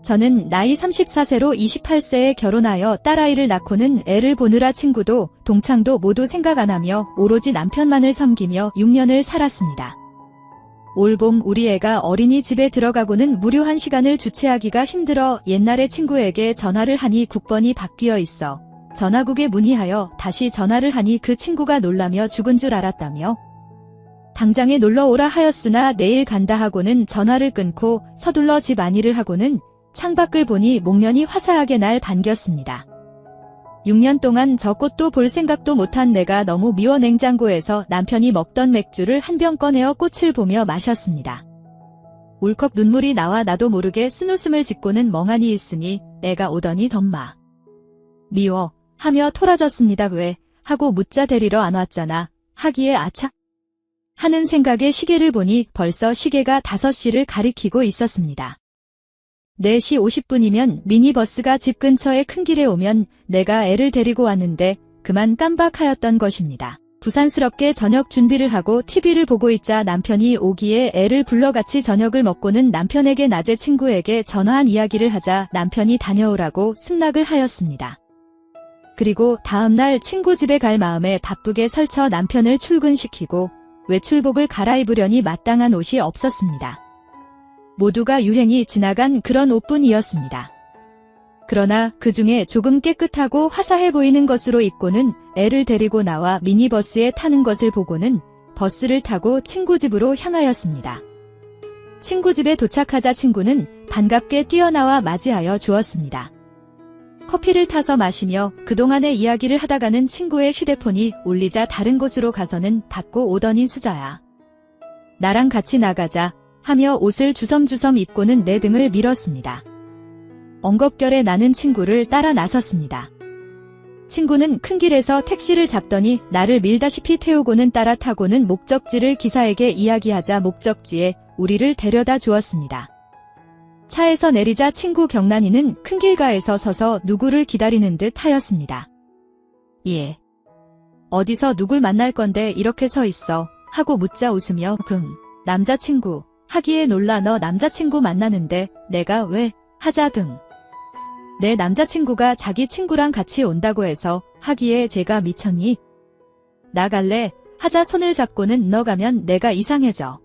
저는 나이 34세로 28세에 결혼하여 딸아이를 낳고는 애를 보느라 친구도 동창도 모두 생각 안 하며 오로지 남편만을 섬기며 6년을 살았습니다. 올봄 우리 애가 어린이집에 들어가고는 무료한 시간을 주체하기가 힘들어 옛날에 친구에게 전화를 하니 국번이 바뀌어 있어 전화국에 문의하여 다시 전화를 하니 그 친구가 놀라며 죽은 줄 알았다며 당장에 놀러오라 하였으나 내일 간다 하고는 전화를 끊고 서둘러 집 안일을 하고는 창밖을 보니 목련이 화사하게 날 반겼습니다. 6년 동안 저 꽃도 볼 생각도 못한 내가 너무 미워 냉장고에서 남편이 먹던 맥주를 한 병 꺼내어 꽃을 보며 마셨습니다. 울컥 눈물이 나와 나도 모르게 쓴웃음을 짓고는 멍하니 있으니 애가 오더니 덤마 미워 하며 토라졌습니다. 왜? 하고 묻자 데리러 안 왔잖아. 하기에 아차 하는 생각에 시계를 보니 벌써 시계가 5시를 가리키고 있었습니다. 4시 50분이면 미니버스가 집 근처의 큰 길에 오면 내가 애를 데리고 왔는데 그만 깜박하였던 것입니다. 부산스럽게 저녁 준비를 하고 TV를 보고 있자 남편이 오기에 애를 불러 같이 저녁을 먹고는 남편에게 낮에 친구에게 전화한 이야기를 하자 남편이 다녀오라고 승낙을 하였습니다. 그리고 다음날 친구 집에 갈 마음에 바쁘게 설쳐 남편을 출근시키고 외출복을 갈아입으려니 마땅한 옷이 없었습니다. 모두가 유행이 지나간 그런 옷뿐이었습니다. 그러나 그 중에 조금 깨끗하고 화사해 보이는 것으로 입고는 애를 데리고 나와 미니버스에 타는 것을 보고는 버스를 타고 친구 집으로 향하였습니다. 친구 집에 도착하자 친구는 반갑게 뛰어나와 맞이하여 주었습니다. 커피를 타서 마시며 그동안의 이야기를 하다가는 친구의 휴대폰이 울리자 다른 곳으로 가서는 받고 오더니 수자야. 나랑 같이 나가자. 하며 옷을 주섬주섬 입고는 내 등을 밀었습니다. 엉겁결에 나는 친구를 따라 나섰습니다. 친구는 큰 길에서 택시를 잡더니 나를 밀다시피 태우고는 따라 타고는 목적지를 기사에게 이야기하자 목적지에 우리를 데려다 주었습니다. 차에서 내리자 친구 경란이는 큰 길가에서 서서 누구를 기다리는 듯 하였습니다. 예. 어디서 누굴 만날 건데 이렇게 서 있어? 하고 묻자 웃으며 남자친구. 하기에 놀라 너 남자친구 만나는데 내가 왜? 하자 등. 내 남자친구가 자기 친구랑 같이 온다고 해서 하기에 제가 미쳤니? 나갈래? 하자 손을 잡고는 너 가면 내가 이상해져.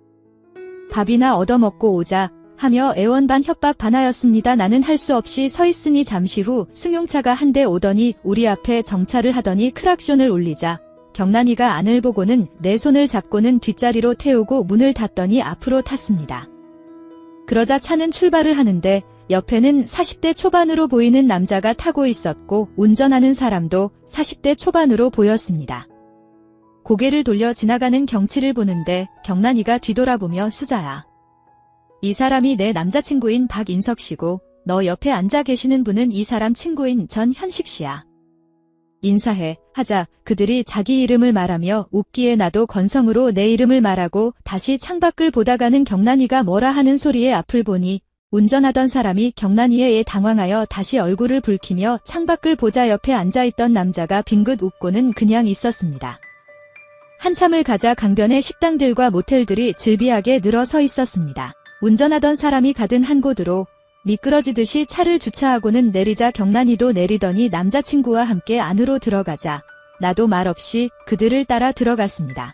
밥이나 얻어먹고 오자 하며 애원반 협박 반하였습니다. 나는 할 수 없이 서 있으니 잠시 후 승용차가 한 대 오더니 우리 앞에 정차를 하더니 크락션을 울리자 경란이가 안을 보고는 내 손을 잡고는 뒷자리로 태우고 문을 닫더니 앞으로 탔습니다. 그러자 차는 출발을 하는데 옆에는 40대 초반으로 보이는 남자가 타고 있었고 운전하는 사람도 40대 초반으로 보였습니다. 고개를 돌려 지나가는 경치를 보는데 경란이가 뒤돌아보며 수자야. 이 사람이 내 남자친구인 박인석 씨고 너 옆에 앉아 계시는 분은 이 사람 친구인 전현식 씨야. 인사해 하자 그들이 자기 이름을 말하며 웃기에 나도 건성으로 내 이름을 말하고 다시 창밖을 보다가는 경란이가 뭐라 하는 소리에 앞을 보니 운전하던 사람이 경란이에 당황하여 다시 얼굴을 붉히며 창밖을 보자 옆에 앉아있던 남자가 빙긋 웃고는 그냥 있었습니다. 한참을 가자 강변의 식당들과 모텔들이 질비하게 늘어 서 있었습니다. 운전하던 사람이 가든 한 곳으로 미끄러지듯이 차를 주차하고는 내리자 경란이도 내리더니 남자친구와 함께 안으로 들어가자 나도 말없이 그들을 따라 들어갔습니다.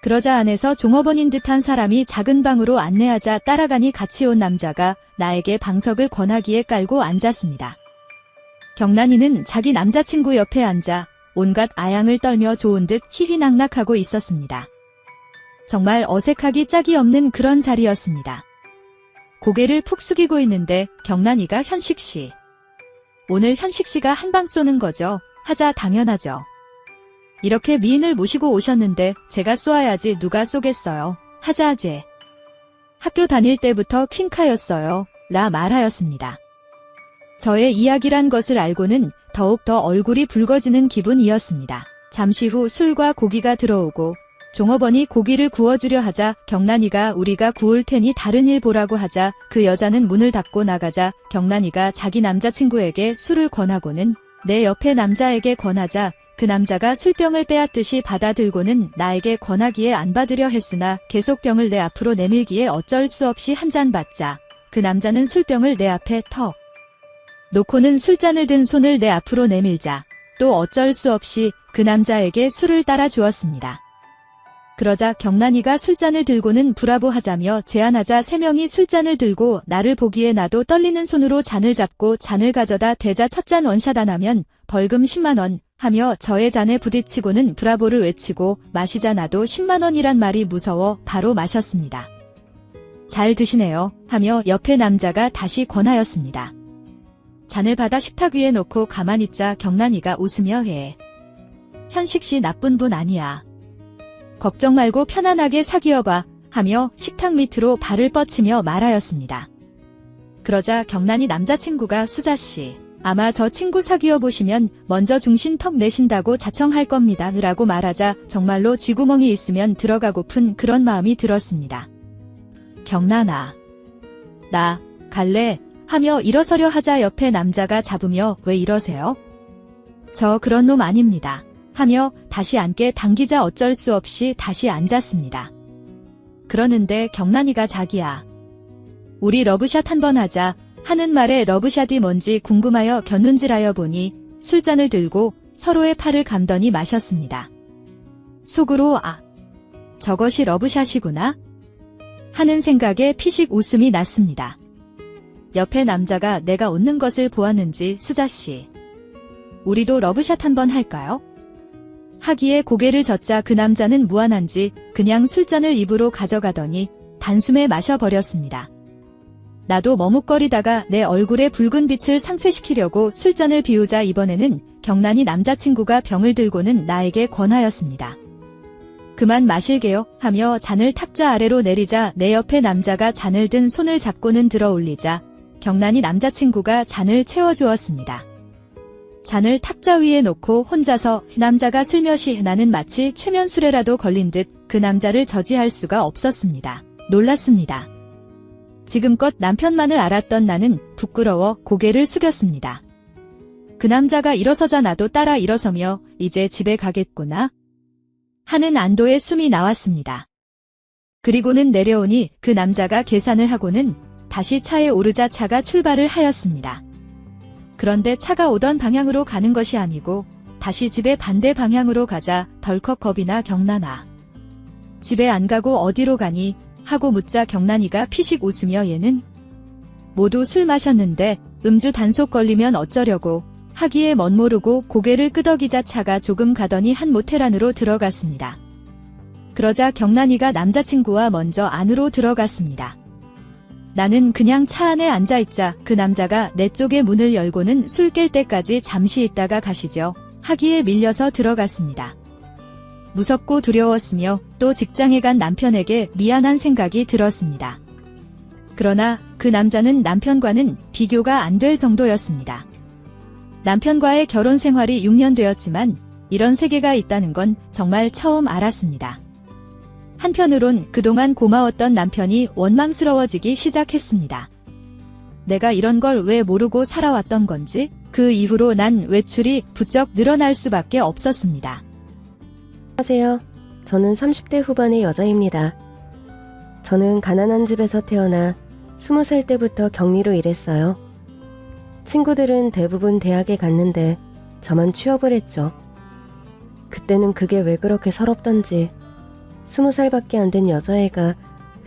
그러자 안에서 종업원인 듯한 사람이 작은 방으로 안내하자 따라가니 같이 온 남자가 나에게 방석을 권하기에 깔고 앉았습니다. 경란이는 자기 남자친구 옆에 앉아 온갖 아양을 떨며 좋은 듯 희희낙낙하고 있었습니다. 정말 어색하기 짝이 없는 그런 자리였습니다. 고개를 푹 숙이고 있는데 경란이가 현식씨. 오늘 현식씨가 한방 쏘는 거죠? 하자 당연하죠. 이렇게 미인을 모시고 오셨는데 제가 쏘아야지 누가 쏘겠어요. 하자 제. 학교 다닐 때부터 퀸카였어요. 라 말하였습니다. 저의 이야기란 것을 알고는 더욱 더 얼굴이 붉어지는 기분이었습니다. 잠시 후 술과 고기가 들어오고 종업원이 고기를 구워주려 하자 경란이가 우리가 구울 테니 다른 일 보라고 하자 그 여자는 문을 닫고 나가자 경란이가 자기 남자친구에게 술을 권하고는 내 옆에 남자에게 권하자 그 남자가 술병을 빼앗듯이 받아들고는 나에게 권하기에 안 받으려 했으나 계속 병을 내 앞으로 내밀기에 어쩔 수 없이 한 잔 받자 그 남자는 술병을 내 앞에 턱 놓고는 술잔을 든 손을 내 앞으로 내밀자 또 어쩔 수 없이 그 남자에게 술을 따라 주었습니다. 그러자 경란이가 술잔을 들고는 브라보 하자며 제안하자 세 명이 술잔을 들고 나를 보기에 나도 떨리는 손으로 잔을 잡고 잔을 가져다 대자 첫 잔 원샷 안 하면 벌금 10만원 하며 저의 잔에 부딪히고는 브라보를 외치고 마시자 나도 10만원이란 말이 무서워 바로 마셨습니다. 잘 드시네요 하며 옆에 남자가 다시 권하였습니다. 잔을 받아 식탁 위에 놓고 가만히 있자 경란이가 웃으며 해. 현식씨 나쁜 분 아니야. 걱정 말고 편안하게 사귀어봐 하며 식탁 밑으로 발을 뻗치며 말하였습니다. 그러자 경란이 남자친구가 수자씨 아마 저 친구 사귀어 보시면 먼저 중신 턱 내신다고 자청할 겁니다 라고 말하자 정말로 쥐구멍이 있으면 들어가고픈 그런 마음이 들었습니다. 경란아 나 갈래 하며 일어서려 하자 옆에 남자가 잡으며 왜 이러세요? 저 그런 놈 아닙니다. 하며 다시 앉게 당기자 어쩔 수 없이 다시 앉았습니다. 그러는데 경란이가 자기야. 우리 러브샷 한번 하자 하는 말에 러브샷이 뭔지 궁금하여 곁눈질하여 보니 술잔을 들고 서로의 팔을 감더니 마셨습니다. 속으로 아, 저것이 러브샷이구나 하는 생각에 피식 웃음이 났습니다. 옆에 남자가 내가 웃는 것을 보았는지 수자씨 우리도 러브샷 한번 할까요? 하기에 고개를 젓자 그 남자는 무안한지 그냥 술잔을 입으로 가져가더니 단숨에 마셔버렸습니다. 나도 머뭇거리다가 내 얼굴에 붉은 빛을 상쇄시키려고 술잔을 비우자 이번에는 경란이 남자친구가 병을 들고는 나에게 권하였습니다. 그만 마실게요 하며 잔을 탁자 아래로 내리자 내 옆에 남자가 잔을 든 손을 잡고는 들어 올리자 경란이 남자친구가 잔을 채워주었습니다. 잔을 탁자 위에 놓고 혼자서 남자가 슬며시 나는 마치 최면술에라도 걸린 듯 그 남자를 저지할 수가 없었습니다. 놀랐습니다. 지금껏 남편만을 알았던 나는 부끄러워 고개를 숙였습니다. 그 남자가 일어서자 나도 따라 일어서며 이제 집에 가겠구나 하는 안도의 숨이 나왔습니다. 그리고는 내려오니 그 남자가 계산을 하고는 다시 차에 오르자 차가 출발을 하였습니다. 그런데 차가 오던 방향으로 가는 것이 아니고 다시 집에 반대 방향으로 가자 덜컥 겁이 나 경란아. 집에 안 가고 어디로 가니? 하고 묻자 경란이가 피식 웃으며 얘는 모두 술 마셨는데 음주 단속 걸리면 어쩌려고 하기에 멋모르고 고개를 끄덕이자 차가 조금 가더니 한 모텔 안으로 들어갔습니다. 그러자 경란이가 남자친구와 먼저 안으로 들어갔습니다. 나는 그냥 차 안에 앉아있자 그 남자가 내 쪽에 문을 열고는 술 깰 때까지 잠시 있다가 가시죠 하기에 밀려서 들어갔습니다. 무섭고 두려웠으며 또 직장에 간 남편에게 미안한 생각이 들었습니다. 그러나 그 남자는 남편과는 비교가 안 될 정도였습니다. 남편과의 결혼 생활이 6년 되었지만 이런 세계가 있다는 건 정말 처음 알았습니다. 한편으론 그동안 고마웠던 남편이 원망스러워지기 시작했습니다. 내가 이런 걸 왜 모르고 살아왔던 건지 그 이후로 난 외출이 부쩍 늘어날 수밖에 없었습니다. 안녕하세요. 저는 30대 후반의 여자입니다. 저는 가난한 집에서 태어나 20살 때부터 격리로 일했어요. 친구들은 대부분 대학에 갔는데 저만 취업을 했죠. 그때는 그게 왜 그렇게 서럽던지 20살밖에 안 된 여자애가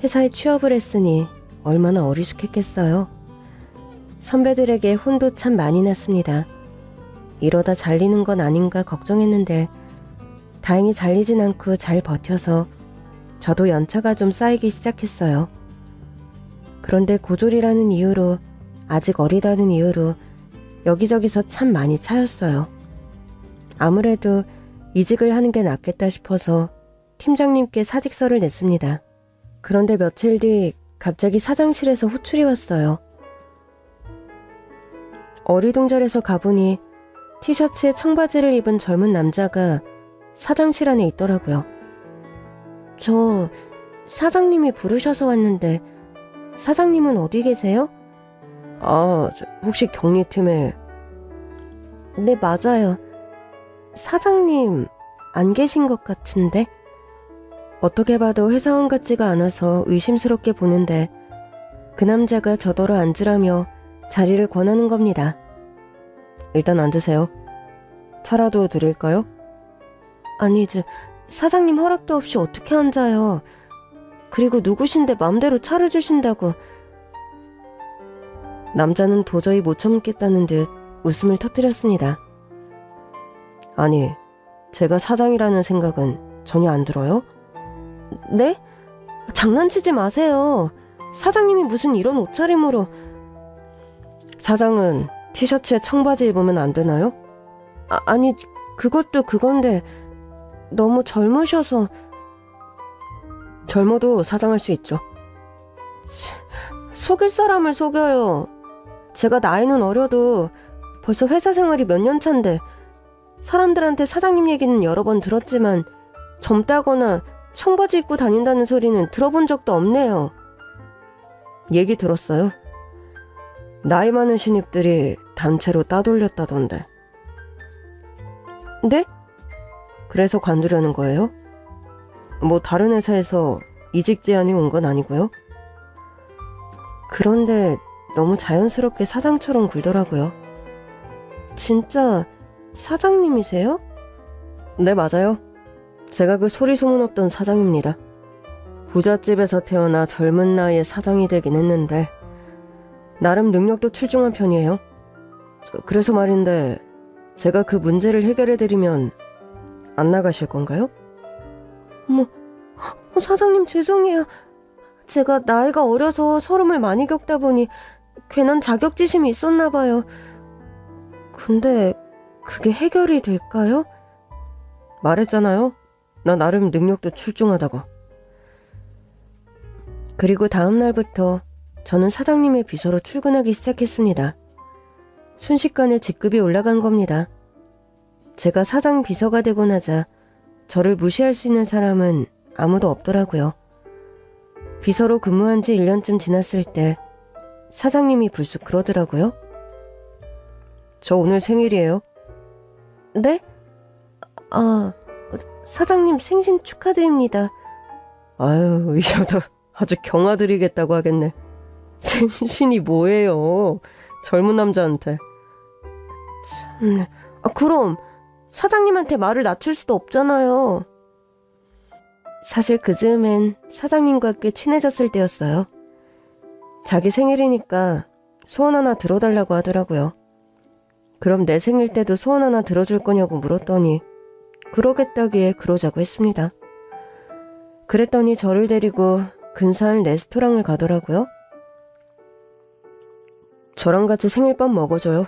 회사에 취업을 했으니 얼마나 어리숙했겠어요. 선배들에게 혼도 참 많이 났습니다. 이러다 잘리는 건 아닌가 걱정했는데 다행히 잘리진 않고 잘 버텨서 저도 연차가 좀 쌓이기 시작했어요. 그런데 고졸이라는 이유로 아직 어리다는 이유로 여기저기서 참 많이 차였어요. 아무래도 이직을 하는 게 낫겠다 싶어서 팀장님께 사직서를 냈습니다. 그런데 며칠 뒤 갑자기 사장실에서 호출이 왔어요. 어리둥절해서 가보니 티셔츠에 청바지를 입은 젊은 남자가 사장실 안에 있더라고요. 저 사장님이 부르셔서 왔는데 사장님은 어디 계세요? 혹시 격리팀에... 네, 맞아요. 사장님 안 계신 것 같은데? 어떻게 봐도 회사원 같지가 않아서 의심스럽게 보는데 그 남자가 저더러 앉으라며 자리를 권하는 겁니다. 일단 앉으세요. 차라도 드릴까요? 아니, 사장님 허락도 없이 어떻게 앉아요. 그리고 누구신데 맘대로 차를 주신다고. 남자는 도저히 못 참겠다는 듯 웃음을 터뜨렸습니다. 아니, 제가 사장이라는 생각은 전혀 안 들어요? 네? 장난치지 마세요. 사장님이 무슨 이런 옷차림으로. 사장은 티셔츠에 청바지 입으면 안 되나요? 아니, 그것도 그건데 너무 젊으셔서. 젊어도 사장할 수 있죠. 속일 사람을 속여요. 제가 나이는 어려도 벌써 회사 생활이 몇 년 차인데 사람들한테 사장님 얘기는 여러 번 들었지만 젊다거나 청바지 입고 다닌다는 소리는 들어본 적도 없네요. 얘기 들었어요. 나이 많은 신입들이 단체로 따돌렸다던데. 네? 그래서 관두려는 거예요? 뭐 다른 회사에서 이직 제안이 온 건 아니고요? 그런데 너무 자연스럽게 사장처럼 굴더라고요. 진짜 사장님이세요? 네, 맞아요. 제가 그 소리 소문 없던 사장입니다. 부잣집에서 태어나 젊은 나이에 사장이 되긴 했는데 나름 능력도 출중한 편이에요. 그래서 말인데 제가 그 문제를 해결해드리면 안 나가실 건가요? 사장님 죄송해요. 제가 나이가 어려서 서름을 많이 겪다 보니 괜한 자격지심이 있었나 봐요. 근데 그게 해결이 될까요? 말했잖아요. 나 나름 능력도 출중하다고. 그리고 다음 날부터 저는 사장님의 비서로 출근하기 시작했습니다. 순식간에 직급이 올라간 겁니다. 제가 사장 비서가 되고 나자 저를 무시할 수 있는 사람은 아무도 없더라고요. 비서로 근무한 지 1년쯤 지났을 때 사장님이 불쑥 그러더라고요. 저 오늘 생일이에요. 네? 사장님 생신 축하드립니다. 아유, 이러다 아주 경아드리겠다고 하겠네. 생신이 뭐예요? 젊은 남자한테. 참, 그럼 사장님한테 말을 낮출 수도 없잖아요. 사실 그 즈음엔 사장님과 꽤 친해졌을 때였어요. 자기 생일이니까 소원 하나 들어달라고 하더라고요. 그럼 내 생일 때도 소원 하나 들어줄 거냐고 물었더니 그러겠다기에 그러자고 했습니다. 그랬더니 저를 데리고 근사한 레스토랑을 가더라고요. 저랑 같이 생일밥 먹어줘요.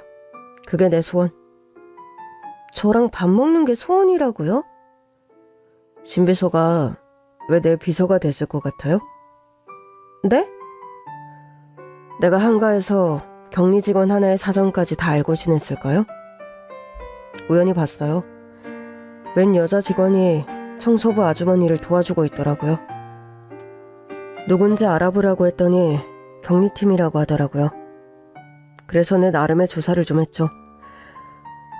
그게 내 소원. 저랑 밥 먹는 게 소원이라고요? 신비서가 왜 내 비서가 됐을 것 같아요? 네? 내가 한가해서 격리 직원 하나의 사정까지 다 알고 지냈을까요? 우연히 봤어요. 웬 여자 직원이 청소부 아주머니를 도와주고 있더라고요. 누군지 알아보라고 했더니 격리팀이라고 하더라고요. 그래서 내 나름의 조사를 좀 했죠.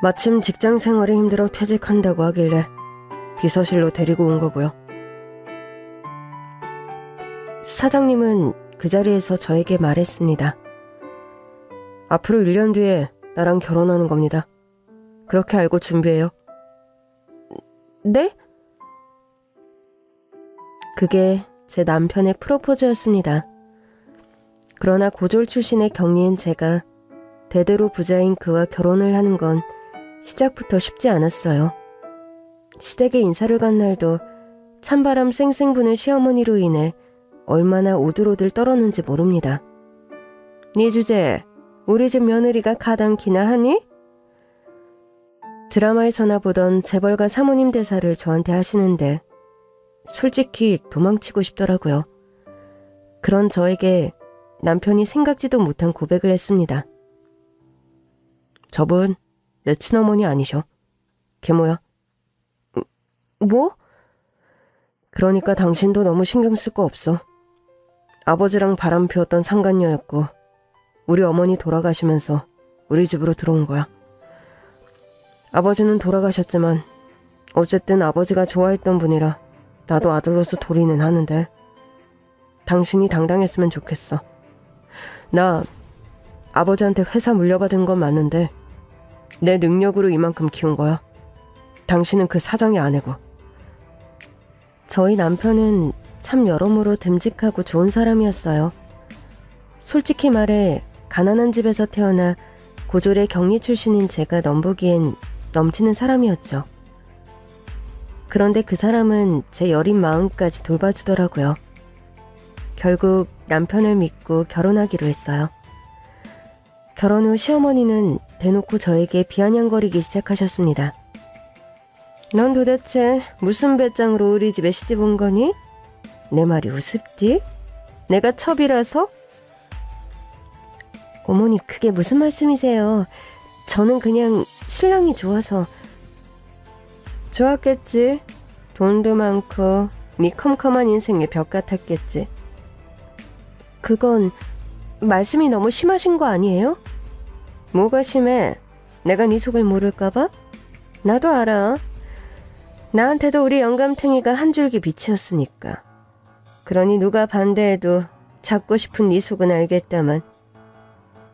마침 직장 생활이 힘들어 퇴직한다고 하길래 비서실로 데리고 온 거고요. 사장님은 그 자리에서 저에게 말했습니다. 앞으로 1년 뒤에 나랑 결혼하는 겁니다. 그렇게 알고 준비해요. 네? 그게 제 남편의 프로포즈였습니다. 그러나 고졸 출신의 격리인 제가 대대로 부자인 그와 결혼을 하는 건 시작부터 쉽지 않았어요. 시댁에 인사를 간 날도 찬바람 쌩쌩 부는 시어머니로 인해 얼마나 오들오들 떨었는지 모릅니다. 네 주제, 우리 집 며느리가 가당키나 하니? 드라마에서나 보던 재벌가 사모님 대사를 저한테 하시는데 솔직히 도망치고 싶더라고요. 그런 저에게 남편이 생각지도 못한 고백을 했습니다. 저분 내 친어머니 아니셔. 걔 뭐야? 뭐? 그러니까 당신도 너무 신경 쓸 거 없어. 아버지랑 바람 피웠던 상간녀였고 우리 어머니 돌아가시면서 우리 집으로 들어온 거야. 아버지는 돌아가셨지만 어쨌든 아버지가 좋아했던 분이라 나도 아들로서 도리는 하는데 당신이 당당했으면 좋겠어. 나 아버지한테 회사 물려받은 건 맞는데 내 능력으로 이만큼 키운 거야. 당신은 그 사장의 아내고. 저희 남편은 참 여러모로 듬직하고 좋은 사람이었어요. 솔직히 말해 가난한 집에서 태어나 고졸의 격리 출신인 제가 넘보기엔 넘치는 사람이었죠. 그런데 그 사람은 제 여린 마음까지 돌봐주더라고요. 결국 남편을 믿고 결혼하기로 했어요. 결혼 후 시어머니는 대놓고 저에게 비아냥거리기 시작하셨습니다. 넌 도대체 무슨 배짱으로 우리 집에 시집 온 거니? 내 말이 우습디? 내가 첩이라서? 어머니, 그게 무슨 말씀이세요? 저는 그냥 신랑이 좋아서. 좋았겠지. 돈도 많고 네 컴컴한 인생의 벽 같았겠지. 그건 말씀이 너무 심하신 거 아니에요? 뭐가 심해? 내가 네 속을 모를까봐? 나도 알아. 나한테도 우리 영감탱이가 한 줄기 빛이었으니까. 그러니 누가 반대해도 잡고 싶은 네 속은 알겠다만.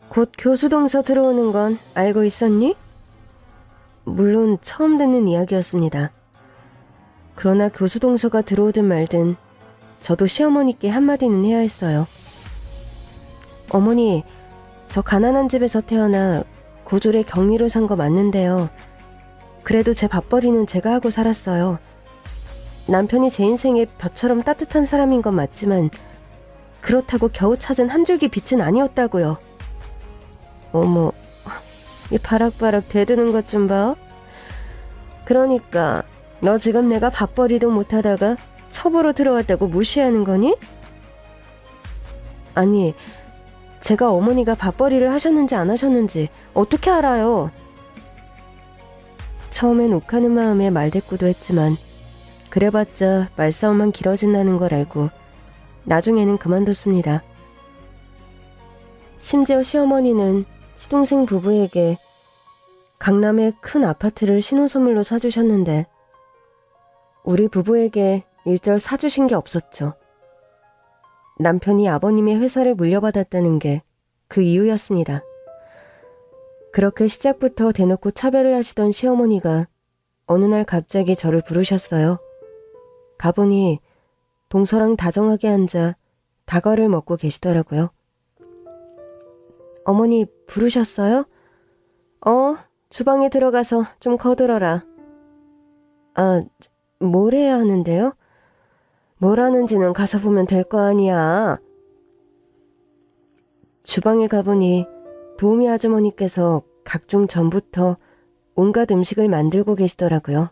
곧 교수동서 들어오는 건 알고 있었니? 물론 처음 듣는 이야기였습니다. 그러나 교수동서가 들어오든 말든 저도 시어머니께 한마디는 해야 했어요. 어머니, 저 가난한 집에서 태어나 고졸의 격리로 산 거 맞는데요. 그래도 제 밥벌이는 제가 하고 살았어요. 남편이 제 인생에 벼처럼 따뜻한 사람인 건 맞지만 그렇다고 겨우 찾은 한 줄기 빛은 아니었다고요. 어머, 이 바락바락 대드는 것 좀 봐. 그러니까 너 지금 내가 밥벌이도 못하다가 첩으로 들어왔다고 무시하는 거니? 아니, 제가 어머니가 밥벌이를 하셨는지 안 하셨는지 어떻게 알아요? 처음엔 욱하는 마음에 말대꾸도 했지만 그래봤자 말싸움만 길어진다는 걸 알고 나중에는 그만뒀습니다. 심지어 시어머니는 시동생 부부에게 강남의 큰 아파트를 신혼선물로 사주셨는데 우리 부부에게 일절 사주신 게 없었죠. 남편이 아버님의 회사를 물려받았다는 게 그 이유였습니다. 그렇게 시작부터 대놓고 차별을 하시던 시어머니가 어느 날 갑자기 저를 부르셨어요. 가보니 동서랑 다정하게 앉아 다과를 먹고 계시더라고요. 어머니 부르셨어요? 주방에 들어가서 좀 거들어라. 아, 뭘 해야 하는데요? 뭘 하는지는 가서 보면 될 거 아니야. 주방에 가보니 도우미 아주머니께서 각종 전부터 온갖 음식을 만들고 계시더라고요.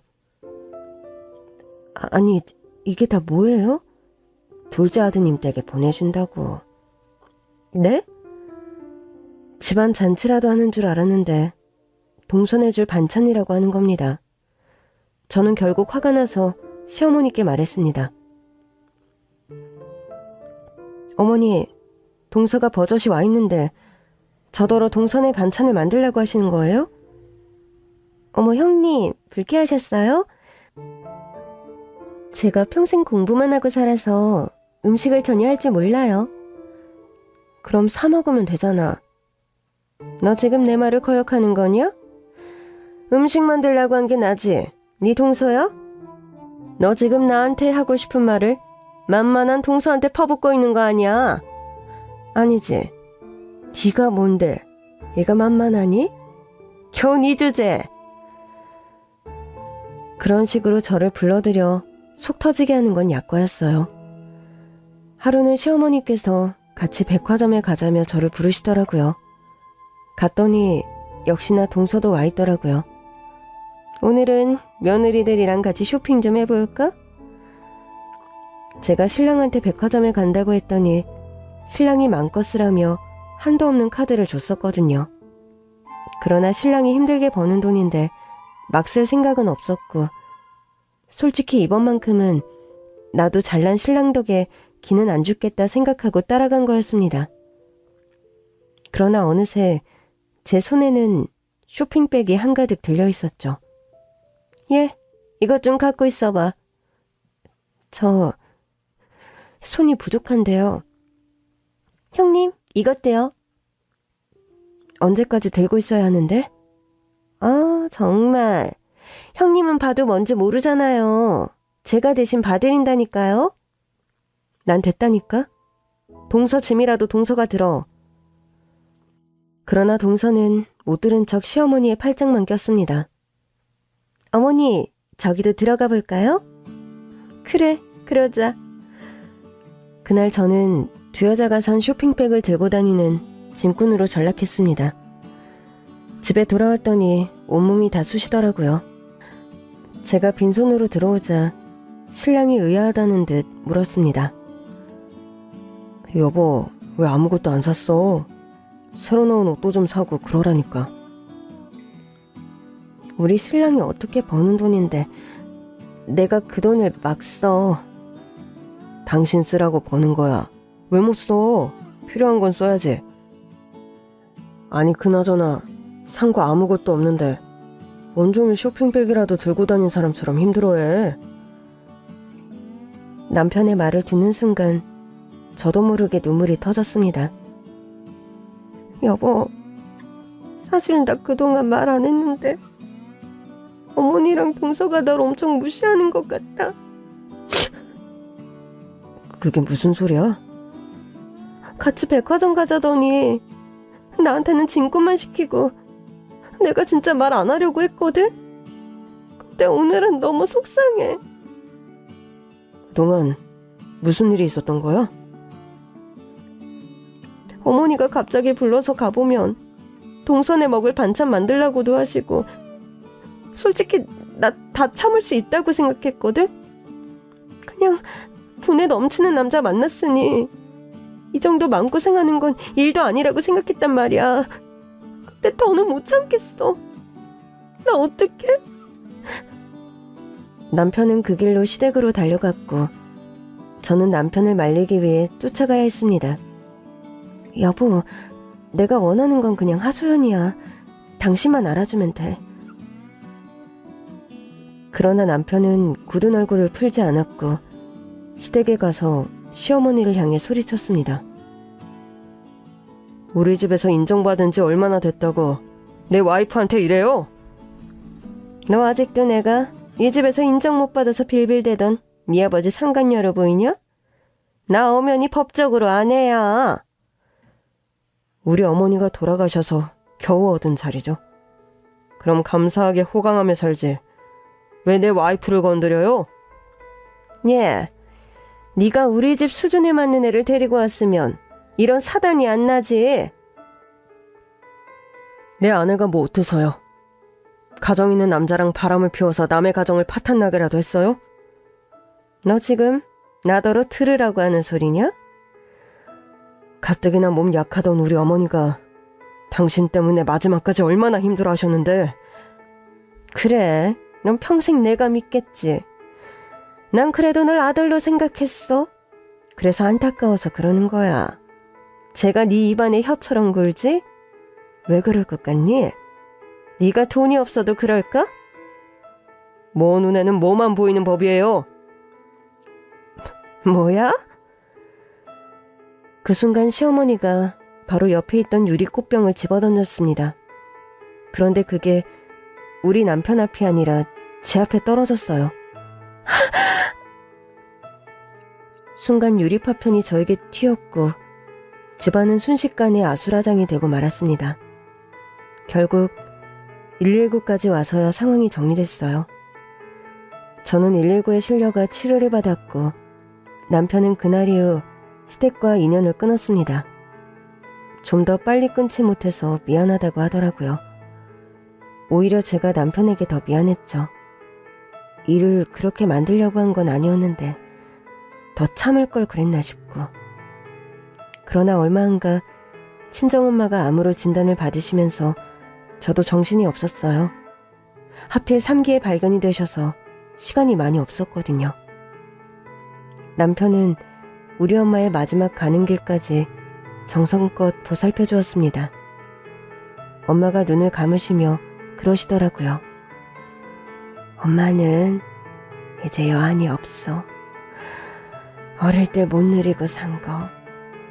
아니, 이게 다 뭐예요? 둘째 아드님 댁에 보내준다고. 네? 집안 잔치라도 하는 줄 알았는데 동선해줄 반찬이라고 하는 겁니다. 저는 결국 화가 나서 시어머니께 말했습니다. 어머니, 동서가 버젓이 와 있는데 저더러 동선에 반찬을 만들라고 하시는 거예요? 어머, 형님, 불쾌하셨어요? 제가 평생 공부만 하고 살아서 음식을 전혀 할 줄 몰라요. 그럼 사 먹으면 되잖아. 너 지금 내 말을 거역하는 거냐? 음식 만들라고 한 게 나지? 네 동서야? 너 지금 나한테 하고 싶은 말을 만만한 동서한테 퍼붓고 있는 거 아니야? 아니지. 네가 뭔데? 얘가 만만하니? 겨우 네 주제. 그런 식으로 저를 불러들여 속 터지게 하는 건 약과였어요. 하루는 시어머니께서 같이 백화점에 가자며 저를 부르시더라고요. 갔더니 역시나 동서도 와 있더라고요. 오늘은 며느리들이랑 같이 쇼핑 좀 해볼까? 제가 신랑한테 백화점에 간다고 했더니 신랑이 맘껏 쓰라며 한도 없는 카드를 줬었거든요. 그러나 신랑이 힘들게 버는 돈인데 막 쓸 생각은 없었고 솔직히 이번만큼은 나도 잘난 신랑 덕에 기는 안 죽겠다 생각하고 따라간 거였습니다. 그러나 어느새 제 손에는 쇼핑백이 한가득 들려있었죠. 예, 이것 좀 갖고 있어봐. 저 손이 부족한데요. 형님, 이것도요. 언제까지 들고 있어야 하는데? 아, 정말. 형님은 봐도 뭔지 모르잖아요. 제가 대신 봐드린다니까요. 난 됐다니까. 동서 짐이라도 동서가 들어. 그러나 동서는 못 들은 척 시어머니의 팔짱만 꼈습니다. 어머니, 저기도 들어가 볼까요? 그래, 그러자. 그날 저는 두 여자가 산 쇼핑백을 들고 다니는 짐꾼으로 전락했습니다. 집에 돌아왔더니 온몸이 다 쑤시더라고요. 제가 빈손으로 들어오자 신랑이 의아하다는 듯 물었습니다. 여보, 왜 아무것도 안 샀어? 새로 나온 옷도 좀 사고 그러라니까. 우리 신랑이 어떻게 버는 돈인데 내가 그 돈을 막 써. 당신 쓰라고 버는 거야. 왜 못 써? 필요한 건 써야지. 아니 그나저나 산 거 아무것도 없는데 온종일 쇼핑백이라도 들고 다닌 사람처럼 힘들어해. 남편의 말을 듣는 순간 저도 모르게 눈물이 터졌습니다. 여보, 사실은 나 그동안 말 안 했는데 어머니랑 동서가 날 엄청 무시하는 것 같아. 그게 무슨 소리야? 같이 백화점 가자더니 나한테는 짐꾼만 시키고 내가 진짜 말 안 하려고 했거든? 근데 오늘은 너무 속상해. 그동안 무슨 일이 있었던 거야? 어머니가 갑자기 불러서 가보면 동선에 먹을 반찬 만들라고도 하시고 솔직히 나 다 참을 수 있다고 생각했거든? 그냥 분에 넘치는 남자 만났으니 이 정도 마음고생하는 건 일도 아니라고 생각했단 말이야. 근데 더는 못 참겠어. 나 어떡해? 남편은 그 길로 시댁으로 달려갔고 저는 남편을 말리기 위해 쫓아가야 했습니다. 여보, 내가 원하는 건 그냥 하소연이야. 당신만 알아주면 돼. 그러나 남편은 굳은 얼굴을 풀지 않았고 시댁에 가서 시어머니를 향해 소리쳤습니다. 우리 집에서 인정받은 지 얼마나 됐다고 내 와이프한테 이래요? 너 아직도 내가 이 집에서 인정 못 받아서 빌빌대던 네 아버지 상간녀로 보이냐? 나 엄연히 법적으로 아내야. 우리 어머니가 돌아가셔서 겨우 얻은 자리죠. 그럼 감사하게 호강하며 살지. 왜 내 와이프를 건드려요? 예, 네가 우리 집 수준에 맞는 애를 데리고 왔으면 이런 사단이 안 나지. 내 아내가 뭐 어때서요? 가정 있는 남자랑 바람을 피워서 남의 가정을 파탄나게라도 했어요? 너 지금 나더러 들으라고 하는 소리냐? 가뜩이나 몸 약하던 우리 어머니가 당신 때문에 마지막까지 얼마나 힘들어 하셨는데. 그래, 넌 평생 내가 믿겠지. 난 그래도 널 아들로 생각했어. 그래서 안타까워서 그러는 거야. 제가 네 입안에 혀처럼 굴지? 왜 그럴 것 같니? 네가 돈이 없어도 그럴까? 뭐 눈에는 뭐만 보이는 법이에요. 뭐야? 그 순간 시어머니가 바로 옆에 있던 유리 꽃병을 집어던졌습니다. 그런데 그게 우리 남편 앞이 아니라 제 앞에 떨어졌어요. 순간 유리 파편이 저에게 튀었고 집안은 순식간에 아수라장이 되고 말았습니다. 결국 119까지 와서야 상황이 정리됐어요. 저는 119에 실려가 치료를 받았고 남편은 그날 이후 시댁과 인연을 끊었습니다. 좀 더 빨리 끊지 못해서 미안하다고 하더라고요. 오히려 제가 남편에게 더 미안했죠. 일을 그렇게 만들려고 한 건 아니었는데 더 참을 걸 그랬나 싶고. 그러나 얼마 안가 친정엄마가 암으로 진단을 받으시면서 저도 정신이 없었어요. 하필 3기에 발견이 되셔서 시간이 많이 없었거든요. 남편은 우리 엄마의 마지막 가는 길까지 정성껏 보살펴 주었습니다. 엄마가 눈을 감으시며 그러시더라고요. 엄마는 이제 여한이 없어. 어릴 때 못 누리고 산 거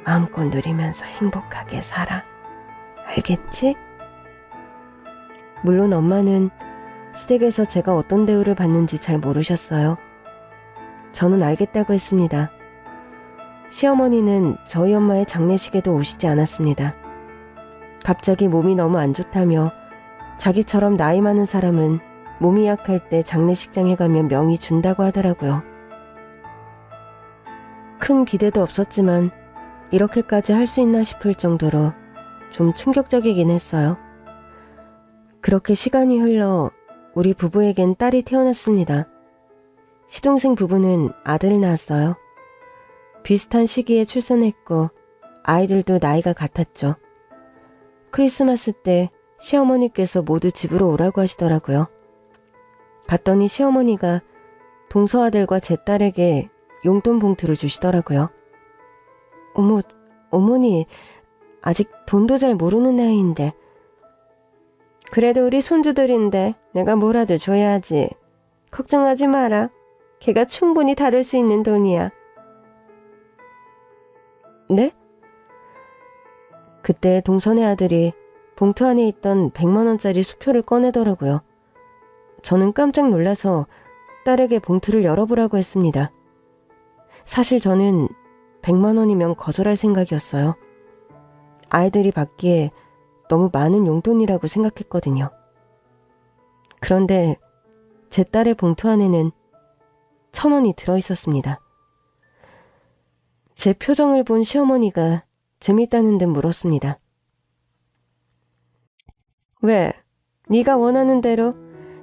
마음껏 누리면서 행복하게 살아. 알겠지? 물론 엄마는 시댁에서 제가 어떤 대우를 받는지 잘 모르셨어요. 저는 알겠다고 했습니다. 시어머니는 저희 엄마의 장례식에도 오시지 않았습니다. 갑자기 몸이 너무 안 좋다며 자기처럼 나이 많은 사람은 몸이 약할 때 장례식장에 가면 명의 준다고 하더라고요. 큰 기대도 없었지만 이렇게까지 할 수 있나 싶을 정도로 좀 충격적이긴 했어요. 그렇게 시간이 흘러 우리 부부에겐 딸이 태어났습니다. 시동생 부부는 아들을 낳았어요. 비슷한 시기에 출산했고 아이들도 나이가 같았죠. 크리스마스 때 시어머니께서 모두 집으로 오라고 하시더라고요. 갔더니 시어머니가 동서 아들과 제 딸에게 용돈 봉투를 주시더라고요. 어머, 어머니, 아직 돈도 잘 모르는 나이인데. 그래도 우리 손주들인데 내가 뭐라도 줘야지. 걱정하지 마라. 걔가 충분히 다룰 수 있는 돈이야. 네? 그때 동선의 아들이 봉투 안에 있던 100만 원짜리 수표를 꺼내더라고요. 저는 깜짝 놀라서 딸에게 봉투를 열어보라고 했습니다. 사실 저는 100만 원이면 거절할 생각이었어요. 아이들이 받기에 너무 많은 용돈이라고 생각했거든요. 그런데 제 딸의 봉투 안에는 1,000원이 들어있었습니다. 제 표정을 본 시어머니가 재밌다는 듯 물었습니다. 왜? 네가 원하는 대로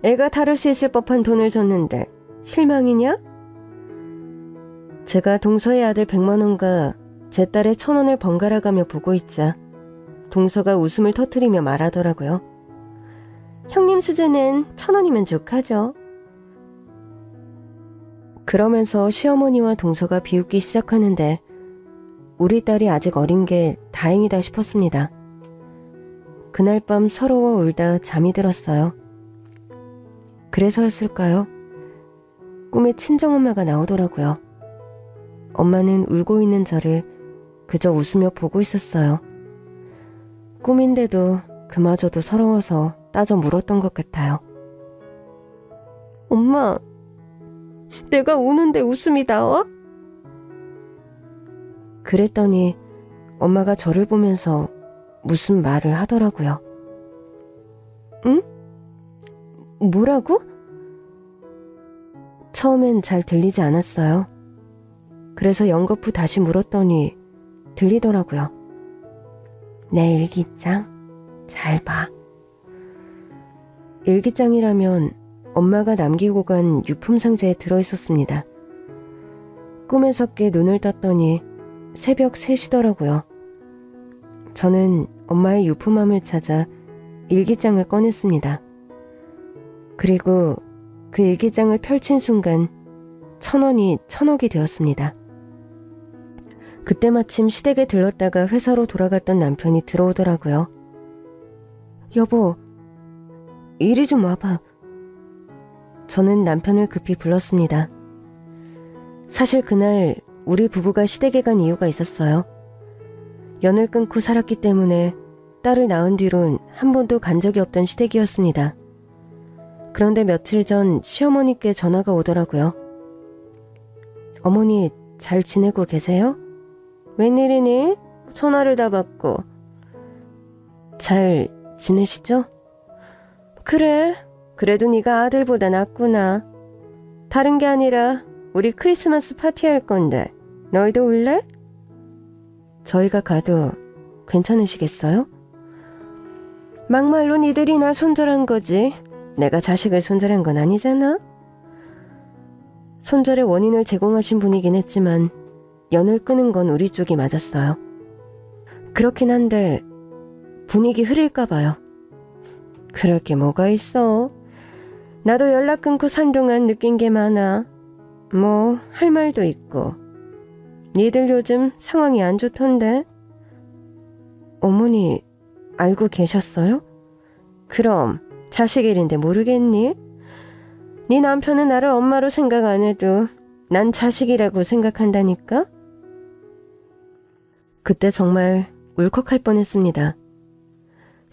애가 다룰 수 있을 법한 돈을 줬는데 실망이냐? 제가 동서의 아들 100만 원과 제 딸의 1,000원을 번갈아가며 보고 있자 동서가 웃음을 터뜨리며 말하더라고요. 형님 수준은 1,000원이면 족하죠. 그러면서 시어머니와 동서가 비웃기 시작하는데 우리 딸이 아직 어린 게 다행이다 싶었습니다. 그날 밤 서러워 울다 잠이 들었어요. 그래서였을까요? 꿈에 친정엄마가 나오더라고요. 엄마는 울고 있는 저를 그저 웃으며 보고 있었어요. 꿈인데도 그마저도 서러워서 따져 물었던 것 같아요. 엄마, 내가 우는데 웃음이 나와? 그랬더니 엄마가 저를 보면서 무슨 말을 하더라고요. 응? 뭐라고? 처음엔 잘 들리지 않았어요. 그래서 연거푸 다시 물었더니 들리더라고요. 내 일기장 잘 봐. 일기장이라면 엄마가 남기고 간 유품 상자에 들어있었습니다. 꿈에서 깨 눈을 떴더니 새벽 3시더라고요. 저는 엄마의 유품함을 찾아 일기장을 꺼냈습니다. 그리고 그 일기장을 펼친 순간 1,000원이 1,000억이 되었습니다. 그때 마침 시댁에 들렀다가 회사로 돌아갔던 남편이 들어오더라고요. 여보, 이리 좀 와봐. 저는 남편을 급히 불렀습니다. 사실 그날 우리 부부가 시댁에 간 이유가 있었어요. 연을 끊고 살았기 때문에 딸을 낳은 뒤론 한 번도 간 적이 없던 시댁이었습니다. 그런데 며칠 전 시어머니께 전화가 오더라고요. 어머니 잘 지내고 계세요? 웬일이니? 전화를 다 받고. 잘 지내시죠? 그래, 그래도 네가 아들보다 낫구나. 다른 게 아니라 우리 크리스마스 파티할 건데 너희도 올래? 저희가 가도 괜찮으시겠어요? 막말로 니들이 날 손절한 거지. 내가 자식을 손절한 건 아니잖아. 손절의 원인을 제공하신 분이긴 했지만 연을 끄는 건 우리 쪽이 맞았어요. 그렇긴 한데 분위기 흐릴까 봐요. 그럴 게 뭐가 있어. 나도 연락 끊고 산 동안 느낀 게 많아. 뭐 할 말도 있고. 니들 요즘 상황이 안 좋던데. 어머니 알고 계셨어요? 그럼 자식 일인데 모르겠니? 네 남편은 나를 엄마로 생각 안 해도 난 자식이라고 생각한다니까? 그때 정말 울컥할 뻔했습니다.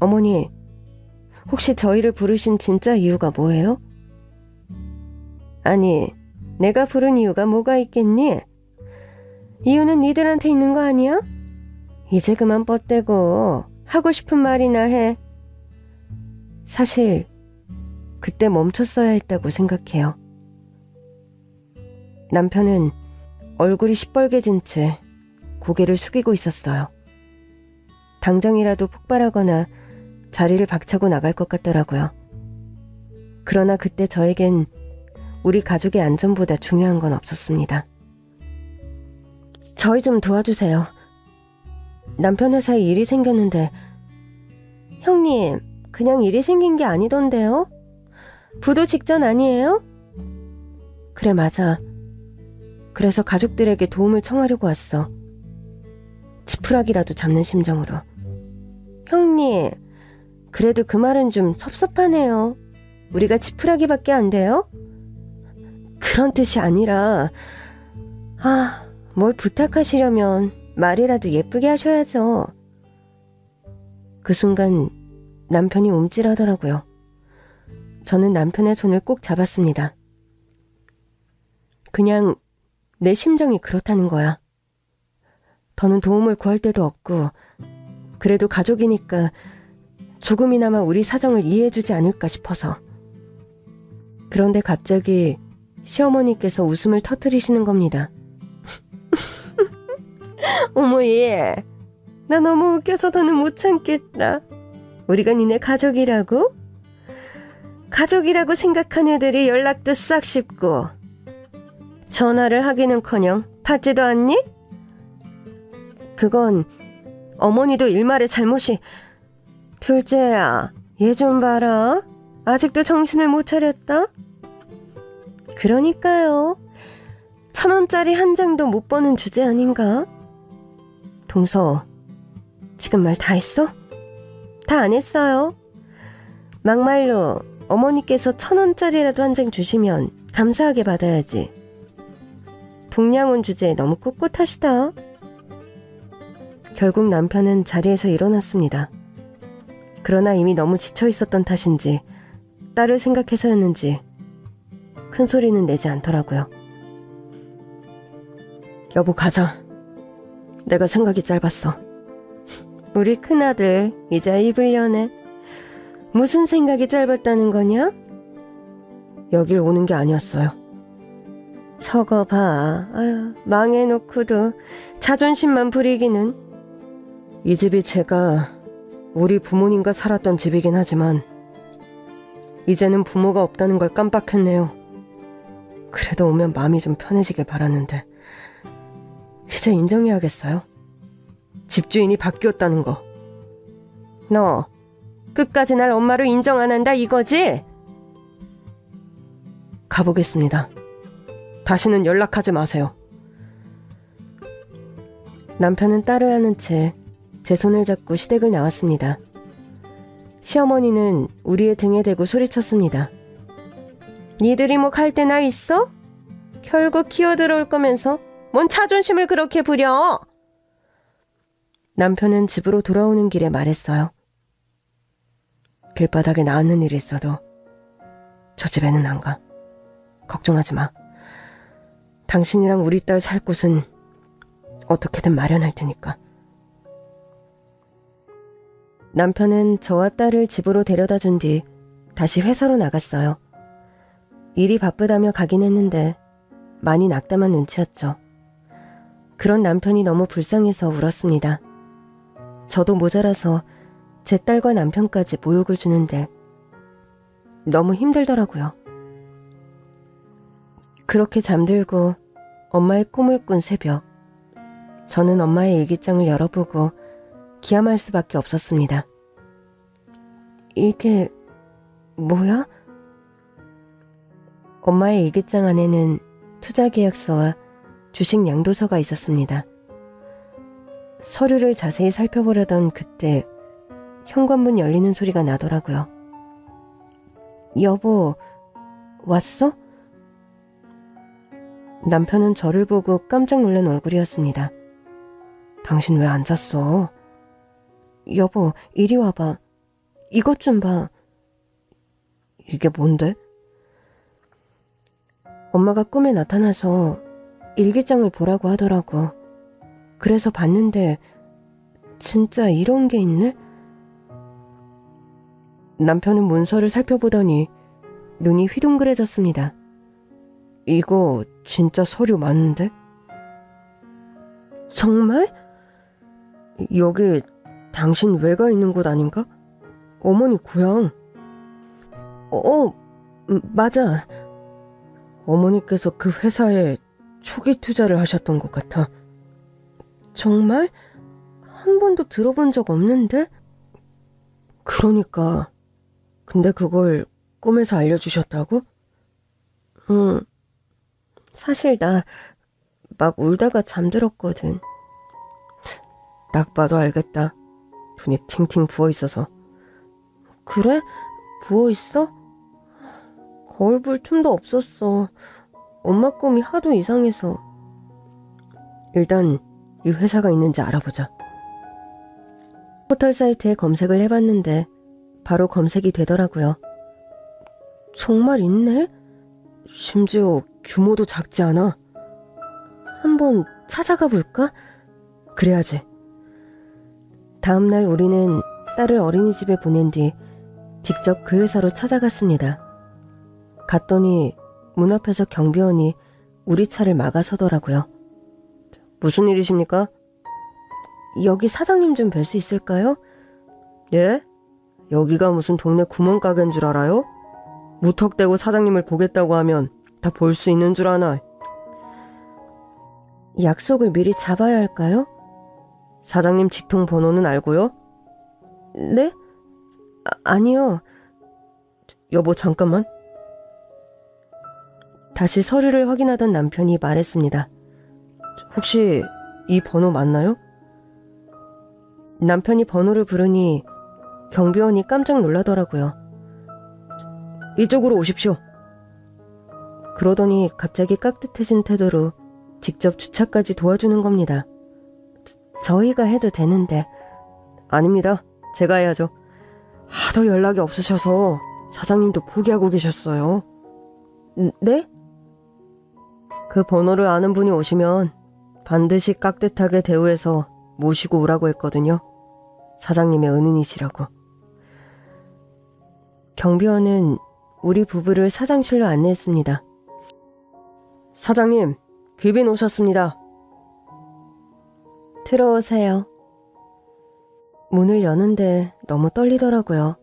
어머니, 혹시 저희를 부르신 진짜 이유가 뭐예요? 아니, 내가 부른 이유가 뭐가 있겠니? 이유는 니들한테 있는 거 아니야? 이제 그만 뻗대고 하고 싶은 말이나 해. 사실 그때 멈췄어야 했다고 생각해요. 남편은 얼굴이 시뻘개진 채 고개를 숙이고 있었어요. 당장이라도 폭발하거나 자리를 박차고 나갈 것 같더라고요. 그러나 그때 저에겐 우리 가족의 안전보다 중요한 건 없었습니다. 저희 좀 도와주세요. 남편 회사에 일이 생겼는데. 형님, 그냥 일이 생긴 게 아니던데요? 부도 직전 아니에요? 그래, 맞아. 그래서 가족들에게 도움을 청하려고 왔어. 지푸라기라도 잡는 심정으로. 형님, 그래도 그 말은 좀 섭섭하네요. 우리가 지푸라기밖에 안 돼요? 그런 뜻이 아니라, 뭘 부탁하시려면 말이라도 예쁘게 하셔야죠. 그 순간 남편이 움찔하더라고요. 저는 남편의 손을 꼭 잡았습니다. 그냥 내 심정이 그렇다는 거야. 더는 도움을 구할 데도 없고, 그래도 가족이니까 조금이나마 우리 사정을 이해해주지 않을까 싶어서. 그런데 갑자기 시어머니께서 웃음을 터뜨리시는 겁니다. 어머, 얘, 나 너무 웃겨서 더는 못 참겠다. 우리가 니네 가족이라고? 가족이라고 생각한 애들이 연락도 싹 씹고 전화를 하기는커녕 받지도 않니? 그건 어머니도 일말의 잘못이. 둘째야, 얘 좀 봐라. 아직도 정신을 못 차렸다? 그러니까요. 1,000원짜리 한 장도 못 버는 주제 아닌가? 동서, 지금 말 다 했어? 다 안 했어요. 막말로 어머니께서 1,000원짜리라도 한 장 주시면 감사하게 받아야지. 동양운 주제에 너무 꿋꿋하시다. 결국 남편은 자리에서 일어났습니다. 그러나 이미 너무 지쳐 있었던 탓인지 딸을 생각해서였는지 큰 소리는 내지 않더라고요. 여보, 가자. 내가 생각이 짧았어. 우리 큰아들 이제 입을 여네. 무슨 생각이 짧았다는 거냐? 여길 오는 게 아니었어요. 저거 봐. 아유, 망해놓고도 자존심만 부리기는. 이 집이 제가 우리 부모님과 살았던 집이긴 하지만 이제는 부모가 없다는 걸 깜빡했네요. 그래도 오면 마음이 좀 편해지길 바랐는데 이제 인정해야겠어요. 집주인이 바뀌었다는 거. 너 끝까지 날 엄마로 인정 안 한다 이거지? 가보겠습니다. 다시는 연락하지 마세요. 남편은 딸을 안은 채 제 손을 잡고 시댁을 나왔습니다. 시어머니는 우리의 등에 대고 소리쳤습니다. 니들이 뭐 갈 데나 있어? 결국 기어들어올 거면서 뭔 자존심을 그렇게 부려? 남편은 집으로 돌아오는 길에 말했어요. 길바닥에 나앉는 일이 있어도 저 집에는 안 가. 걱정하지 마. 당신이랑 우리 딸 살 곳은 어떻게든 마련할 테니까. 남편은 저와 딸을 집으로 데려다 준 뒤 다시 회사로 나갔어요. 일이 바쁘다며 가긴 했는데 많이 낙담한 눈치였죠. 그런 남편이 너무 불쌍해서 울었습니다. 저도 모자라서 제 딸과 남편까지 모욕을 주는데 너무 힘들더라고요. 그렇게 잠들고 엄마의 꿈을 꾼 새벽, 저는 엄마의 일기장을 열어보고 기함할 수밖에 없었습니다. 이게 뭐야? 엄마의 일기장 안에는 투자계약서와 주식 양도서가 있었습니다. 서류를 자세히 살펴보려던 그때 현관문 열리는 소리가 나더라고요. 여보, 왔어? 남편은 저를 보고 깜짝 놀란 얼굴이었습니다. 당신 왜 안 잤어? 여보, 이리 와봐. 이것 좀 봐. 이게 뭔데? 엄마가 꿈에 나타나서 일기장을 보라고 하더라고. 그래서 봤는데 진짜 이런 게 있네? 남편은 문서를 살펴보더니 눈이 휘둥그레졌습니다. 이거 진짜 서류 맞는데? 정말? 여기 당신 외가 있는 곳 아닌가? 어머니 고향. 맞아. 어머니께서 그 회사에 초기 투자를 하셨던 것 같아. 정말? 한 번도 들어본 적 없는데? 그러니까. 근데 그걸 꿈에서 알려주셨다고? 응. 사실 나 막 울다가 잠들었거든. 딱 봐도 알겠다. 눈이 팅팅 부어있어서. 그래? 부어있어? 거울 볼 틈도 없었어. 엄마 꿈이 하도 이상해서. 일단 이 회사가 있는지 알아보자. 포털 사이트에 검색을 해봤는데 바로 검색이 되더라고요. 정말 있네? 심지어 규모도 작지 않아. 한번 찾아가 볼까? 그래야지. 다음날 우리는 딸을 어린이집에 보낸 뒤 직접 그 회사로 찾아갔습니다. 갔더니 문 앞에서 경비원이 우리 차를 막아서더라고요. 무슨 일이십니까? 여기 사장님 좀 뵐 수 있을까요? 예? 여기가 무슨 동네 구멍가게인 줄 알아요? 무턱대고 사장님을 보겠다고 하면 다 볼 수 있는 줄 아나. 약속을 미리 잡아야 할까요? 사장님 직통 번호는 알고요? 네? 아니요. 여보, 잠깐만. 다시 서류를 확인하던 남편이 말했습니다. 혹시 이 번호 맞나요? 남편이 번호를 부르니 경비원이 깜짝 놀라더라고요. 이쪽으로 오십시오. 그러더니 갑자기 깍듯해진 태도로 직접 주차까지 도와주는 겁니다. 저희가 해도 되는데. 아닙니다. 제가 해야죠. 하도 연락이 없으셔서 사장님도 포기하고 계셨어요. 네? 그 번호를 아는 분이 오시면 반드시 깍듯하게 대우해서 모시고 오라고 했거든요. 사장님의 은인이시라고. 경비원은 우리 부부를 사장실로 안내했습니다. 사장님, 귀빈 오셨습니다. 들어오세요. 문을 여는데 너무 떨리더라고요.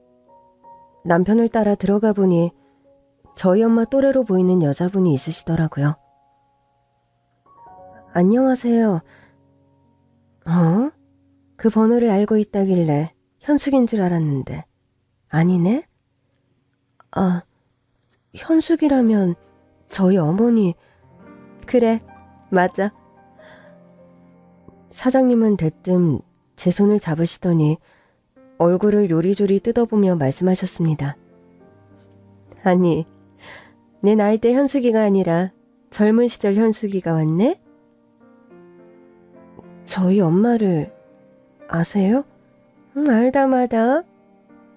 남편을 따라 들어가 보니 저희 엄마 또래로 보이는 여자분이 있으시더라고요. 안녕하세요. 그 번호를 알고 있다길래 현숙인 줄 알았는데 아니네? 아, 현숙이라면 저희 어머니. 그래, 맞아. 사장님은 대뜸 제 손을 잡으시더니 얼굴을 요리조리 뜯어보며 말씀하셨습니다. 아니, 내 나이대 현숙이가 아니라 젊은 시절 현숙이가 왔네? 저희 엄마를 아세요? 알다 마다.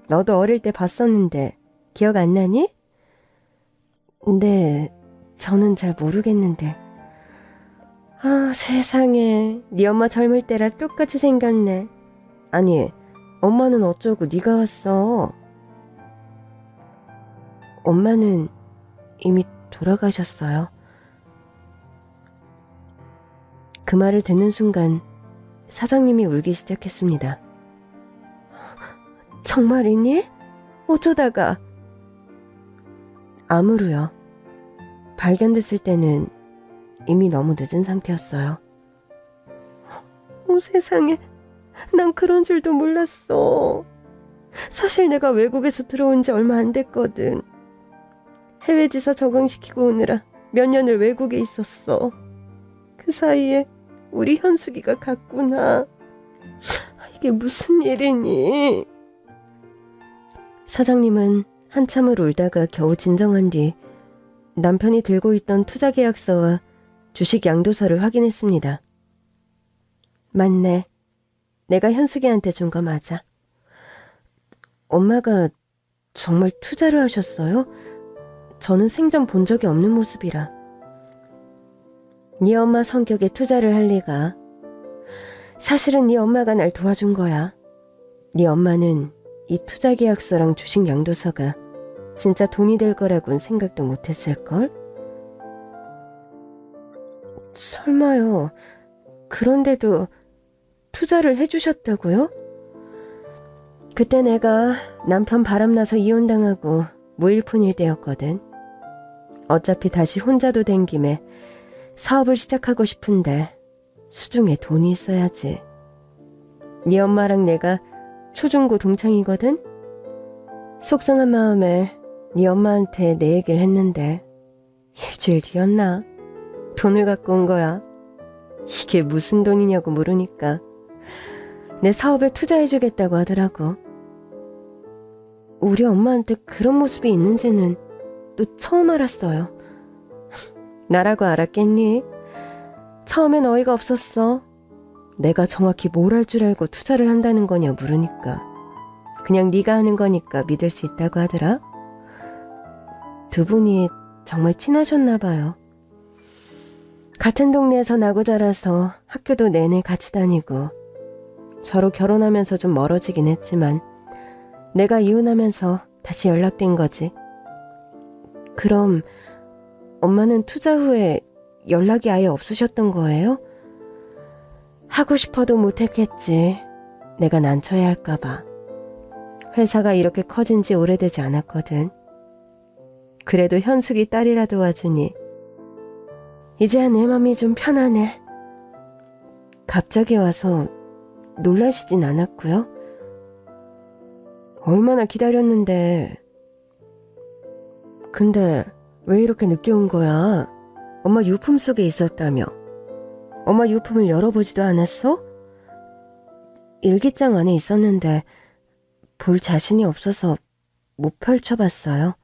너도 어릴 때 봤었는데 기억 안 나니? 네, 저는 잘 모르겠는데. 아, 세상에. 네 엄마 젊을 때랑 똑같이 생겼네. 아니, 엄마는 어쩌고 네가 왔어? 엄마는 이미 돌아가셨어요. 그 말을 듣는 순간 사장님이 울기 시작했습니다. 정말이니? 어쩌다가? 암으로요. 발견됐을 때는 이미 너무 늦은 상태였어요. 세상에. 난 그런 줄도 몰랐어. 사실 내가 외국에서 들어온 지 얼마 안 됐거든. 해외 지사 적응시키고 오느라 몇 년을 외국에 있었어. 그 사이에 우리 현숙이가 갔구나. 이게 무슨 일이니? 사장님은 한참을 울다가 겨우 진정한 뒤 남편이 들고 있던 투자 계약서와 주식 양도서를 확인했습니다. 맞네. 내가 현숙이한테 준 거 맞아. 엄마가 정말 투자를 하셨어요? 저는 생전 본 적이 없는 모습이라. 네 엄마 성격에 투자를 할 리가. 사실은 네 엄마가 날 도와준 거야. 네 엄마는 이 투자 계약서랑 주식 양도서가 진짜 돈이 될 거라고는 생각도 못했을걸? 설마요. 그런데도 투자를 해주셨다고요? 그때 내가 남편 바람나서 이혼당하고 무일푼일 때였거든. 어차피 다시 혼자도 된 김에 사업을 시작하고 싶은데 수중에 돈이 있어야지. 네 엄마랑 내가 초중고 동창이거든? 속상한 마음에 네 엄마한테 내 얘기를 했는데 일주일 뒤였나? 돈을 갖고 온 거야. 이게 무슨 돈이냐고 물으니까 내 사업에 투자해주겠다고 하더라고. 우리 엄마한테 그런 모습이 있는지는 또 처음 알았어요. 나라고 알았겠니? 처음엔 어이가 없었어. 내가 정확히 뭘 할 줄 알고 투자를 한다는 거냐 물으니까 그냥 네가 하는 거니까 믿을 수 있다고 하더라. 두 분이 정말 친하셨나 봐요. 같은 동네에서 나고 자라서 학교도 내내 같이 다니고 서로 결혼하면서 좀 멀어지긴 했지만 내가 이혼하면서 다시 연락된 거지. 그럼 엄마는 투자 후에 연락이 아예 없으셨던 거예요? 하고 싶어도 못했겠지. 내가 난처해 할까봐. 회사가 이렇게 커진 지 오래되지 않았거든. 그래도 현숙이 딸이라도 와주니 이제야 내 맘이 좀 편하네. 갑자기 와서 놀라시진 않았고요. 얼마나 기다렸는데. 근데 왜 이렇게 늦게 온 거야? 엄마 유품 속에 있었다며. 엄마 유품을 열어보지도 않았어? 일기장 안에 있었는데 볼 자신이 없어서 못 펼쳐봤어요.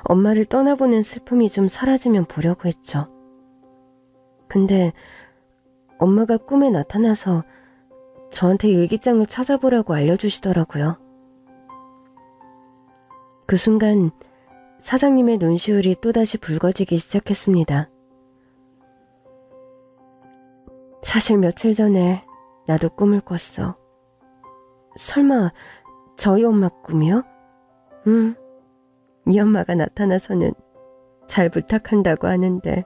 엄마를 떠나보낸 슬픔이 좀 사라지면 보려고 했죠. 근데 엄마가 꿈에 나타나서 저한테 일기장을 찾아보라고 알려주시더라고요. 그 순간 사장님의 눈시울이 또다시 붉어지기 시작했습니다. 사실 며칠 전에 나도 꿈을 꿨어. 설마 저희 엄마 꿈이요? 응. 네 엄마가 나타나서는 잘 부탁한다고 하는데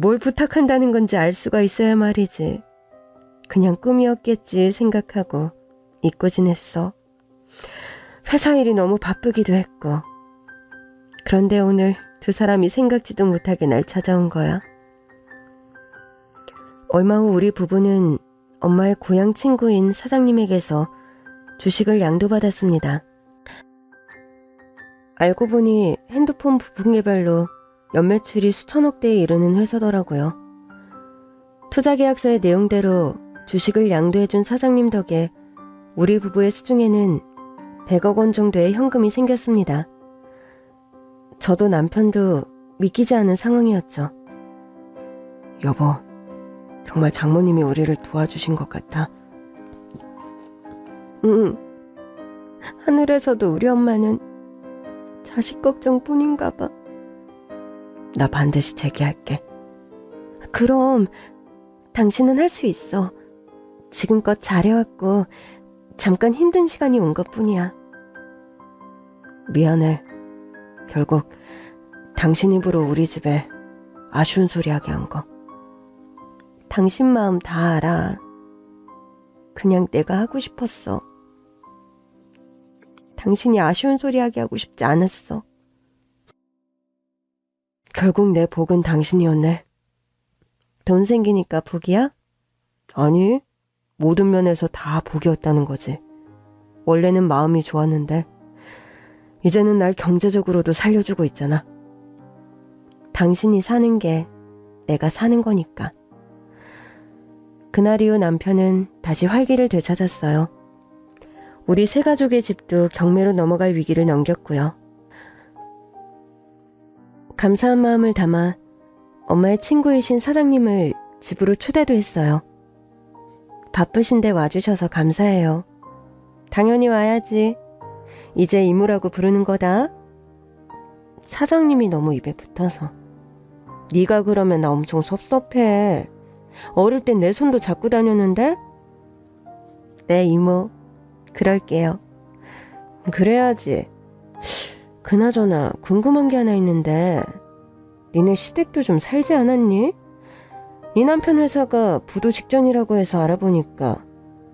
뭘 부탁한다는 건지 알 수가 있어야 말이지. 그냥 꿈이었겠지 생각하고 잊고 지냈어. 회사 일이 너무 바쁘기도 했고. 그런데 오늘 두 사람이 생각지도 못하게 날 찾아온 거야. 얼마 후 우리 부부는 엄마의 고향 친구인 사장님에게서 주식을 양도받았습니다. 알고 보니 핸드폰 부품 개발로 연매출이 수천억 대에 이르는 회사더라고요. 투자계약서의 내용대로 주식을 양도해준 사장님 덕에 우리 부부의 수중에는 100억 원 정도의 현금이 생겼습니다. 저도 남편도 믿기지 않은 상황이었죠. 여보, 정말 장모님이 우리를 도와주신 것 같아. 응. 하늘에서도 우리 엄마는 자식 걱정뿐인가 봐. 나 반드시 재기할게. 그럼 당신은 할 수 있어. 지금껏 잘해왔고 잠깐 힘든 시간이 온 것뿐이야. 미안해. 결국 당신 입으로 우리 집에 아쉬운 소리 하게 한 거. 당신 마음 다 알아. 그냥 내가 하고 싶었어. 당신이 아쉬운 소리 하게 하고 싶지 않았어. 결국 내 복은 당신이었네. 돈 생기니까 복이야? 아니, 모든 면에서 다 복이었다는 거지. 원래는 마음이 좋았는데 이제는 날 경제적으로도 살려주고 있잖아. 당신이 사는 게 내가 사는 거니까. 그날 이후 남편은 다시 활기를 되찾았어요. 우리 세 가족의 집도 경매로 넘어갈 위기를 넘겼고요. 감사한 마음을 담아 엄마의 친구이신 사장님을 집으로 초대도 했어요. 바쁘신데 와주셔서 감사해요. 당연히 와야지. 이제 이모라고 부르는 거다. 사장님이 너무 입에 붙어서. 네가 그러면 나 엄청 섭섭해. 어릴 땐 내 손도 잡고 다녔는데? 네, 이모. 그럴게요. 그래야지. 그나저나 궁금한 게 하나 있는데 니네 시댁도 좀 살지 않았니? 네 남편 회사가 부도 직전이라고 해서 알아보니까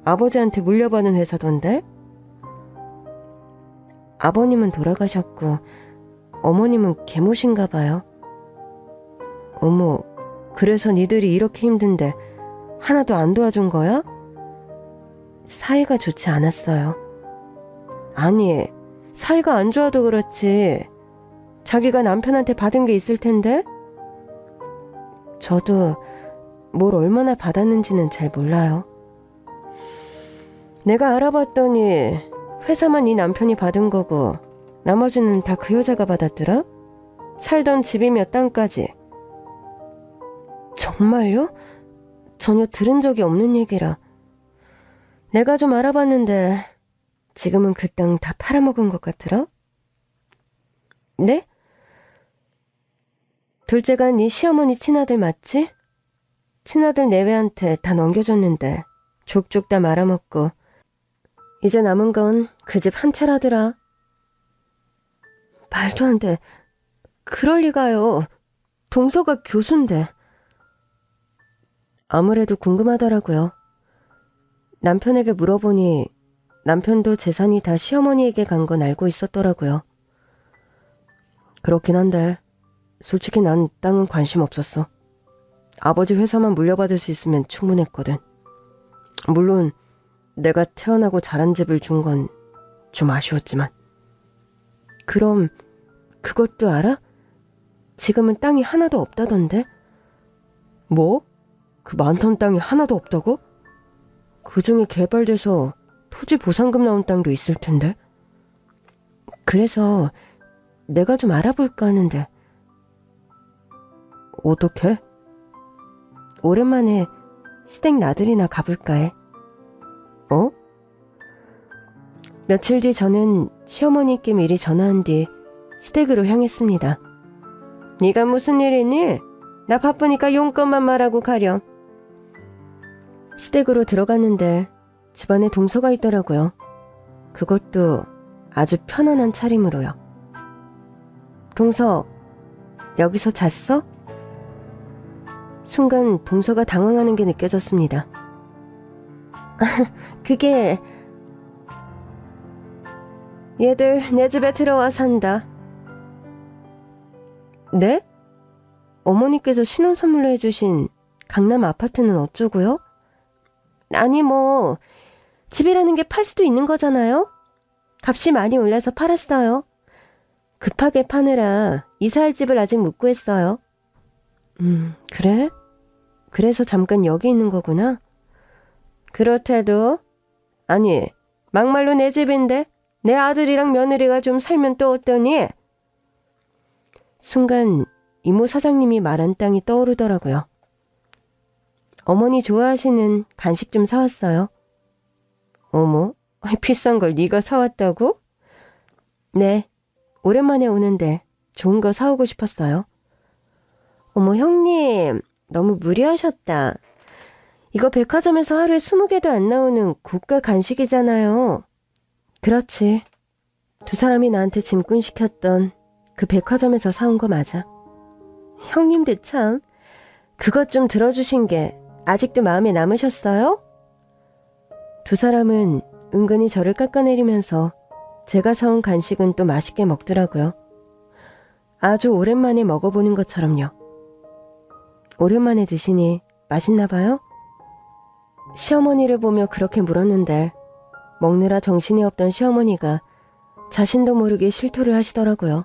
아버지한테 물려받은 회사던데? 아버님은 돌아가셨고 어머님은 계모신가 봐요. 어머, 그래서 니들이 이렇게 힘든데 하나도 안 도와준 거야? 사이가 좋지 않았어요. 아니, 사이가 안 좋아도 그렇지. 자기가 남편한테 받은 게 있을 텐데? 저도 뭘 얼마나 받았는지는 잘 몰라요. 내가 알아봤더니 회사만 네 남편이 받은 거고 나머지는 다 그 여자가 받았더라? 살던 집이며 땅까지. 정말요? 전혀 들은 적이 없는 얘기라. 내가 좀 알아봤는데 지금은 그 땅 다 팔아먹은 것 같더라? 네? 둘째가 네 시어머니 친아들 맞지? 친아들 내외한테 다 넘겨줬는데 족족 다 말아먹고 이제 남은 건 그 집 한 채라더라. 말도 안 돼. 그럴 리가요. 동서가 교수인데. 아무래도 궁금하더라고요. 남편에게 물어보니 남편도 재산이 다 시어머니에게 간 건 알고 있었더라고요. 그렇긴 한데 솔직히 난 땅은 관심 없었어. 아버지 회사만 물려받을 수 있으면 충분했거든. 물론 내가 태어나고 자란 집을 준 건 좀 아쉬웠지만. 그럼 그것도 알아? 지금은 땅이 하나도 없다던데? 뭐? 그 많던 땅이 하나도 없다고? 그중에 개발돼서 토지 보상금 나온 땅도 있을 텐데? 그래서 내가 좀 알아볼까 하는데. 어떻게? 오랜만에 시댁 나들이나 가볼까 해. 어? 며칠 뒤 저는 시어머니께 미리 전화한 뒤 시댁으로 향했습니다. 네가 무슨 일 있니? 나 바쁘니까 용건만 말하고 가렴. 시댁으로 들어갔는데 집안에 동서가 있더라고요. 그것도 아주 편안한 차림으로요. 동서, 여기서 잤어? 순간 동서가 당황하는 게 느껴졌습니다. 그게... 얘들 내 집에 들어와 산다. 네? 어머니께서 신혼선물로 해주신 강남 아파트는 어쩌고요? 아니 뭐 집이라는 게 팔 수도 있는 거잖아요. 값이 많이 올라서 팔았어요. 급하게 파느라 이사할 집을 아직 못 구했어요. 그래? 그래서 잠깐 여기 있는 거구나. 그렇대도. 아니 막말로 내 집인데 내 아들이랑 며느리가 좀 살면 또 어떠니? 순간 이모 사장님이 말한 땅이 떠오르더라고요. 어머니 좋아하시는 간식 좀 사왔어요. 어머, 비싼 걸 네가 사왔다고? 네, 오랜만에 오는데 좋은 거 사오고 싶었어요. 어머 형님, 너무 무리하셨다. 이거 백화점에서 하루에 20개도 안 나오는 고가 간식이잖아요. 그렇지. 두 사람이 나한테 짐꾼 시켰던 그 백화점에서 사온 거 맞아. 형님들 참, 그것 좀 들어주신 게 아직도 마음에 남으셨어요? 두 사람은 은근히 저를 깎아내리면서 제가 사온 간식은 또 맛있게 먹더라고요. 아주 오랜만에 먹어보는 것처럼요. 오랜만에 드시니 맛있나 봐요? 시어머니를 보며 그렇게 물었는데 먹느라 정신이 없던 시어머니가 자신도 모르게 실토를 하시더라고요.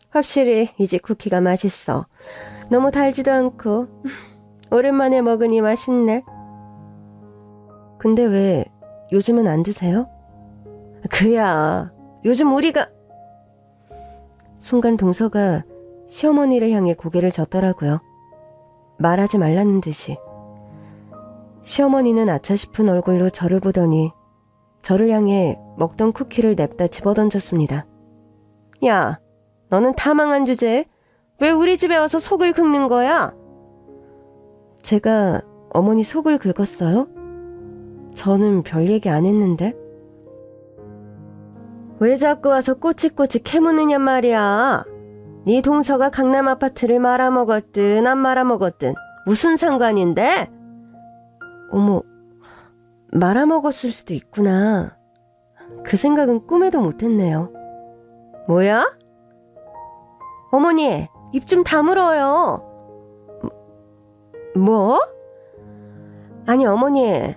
확실히 이 집 쿠키가 맛있어. 너무 달지도 않고 오랜만에 먹으니 맛있네. 근데 왜 요즘은 안 드세요? 그야 요즘 우리가... 순간 동서가 시어머니를 향해 고개를 젓더라고요. 말하지 말라는 듯이. 시어머니는 아차 싶은 얼굴로 저를 보더니 저를 향해 먹던 쿠키를 냅다 집어던졌습니다. 야, 너는 다 망한 주제에 왜 우리 집에 와서 속을 긁는 거야? 제가 어머니 속을 긁었어요? 저는 별 얘기 안 했는데. 왜 자꾸 와서 꼬치꼬치 캐무느냔 말이야. 네 동서가 강남 아파트를 말아먹었든 안 말아먹었든 무슨 상관인데? 어머, 말아먹었을 수도 있구나. 그 생각은 꿈에도 못했네요. 뭐야? 어머니, 입 좀 다물어요. 뭐? 아니, 어머니,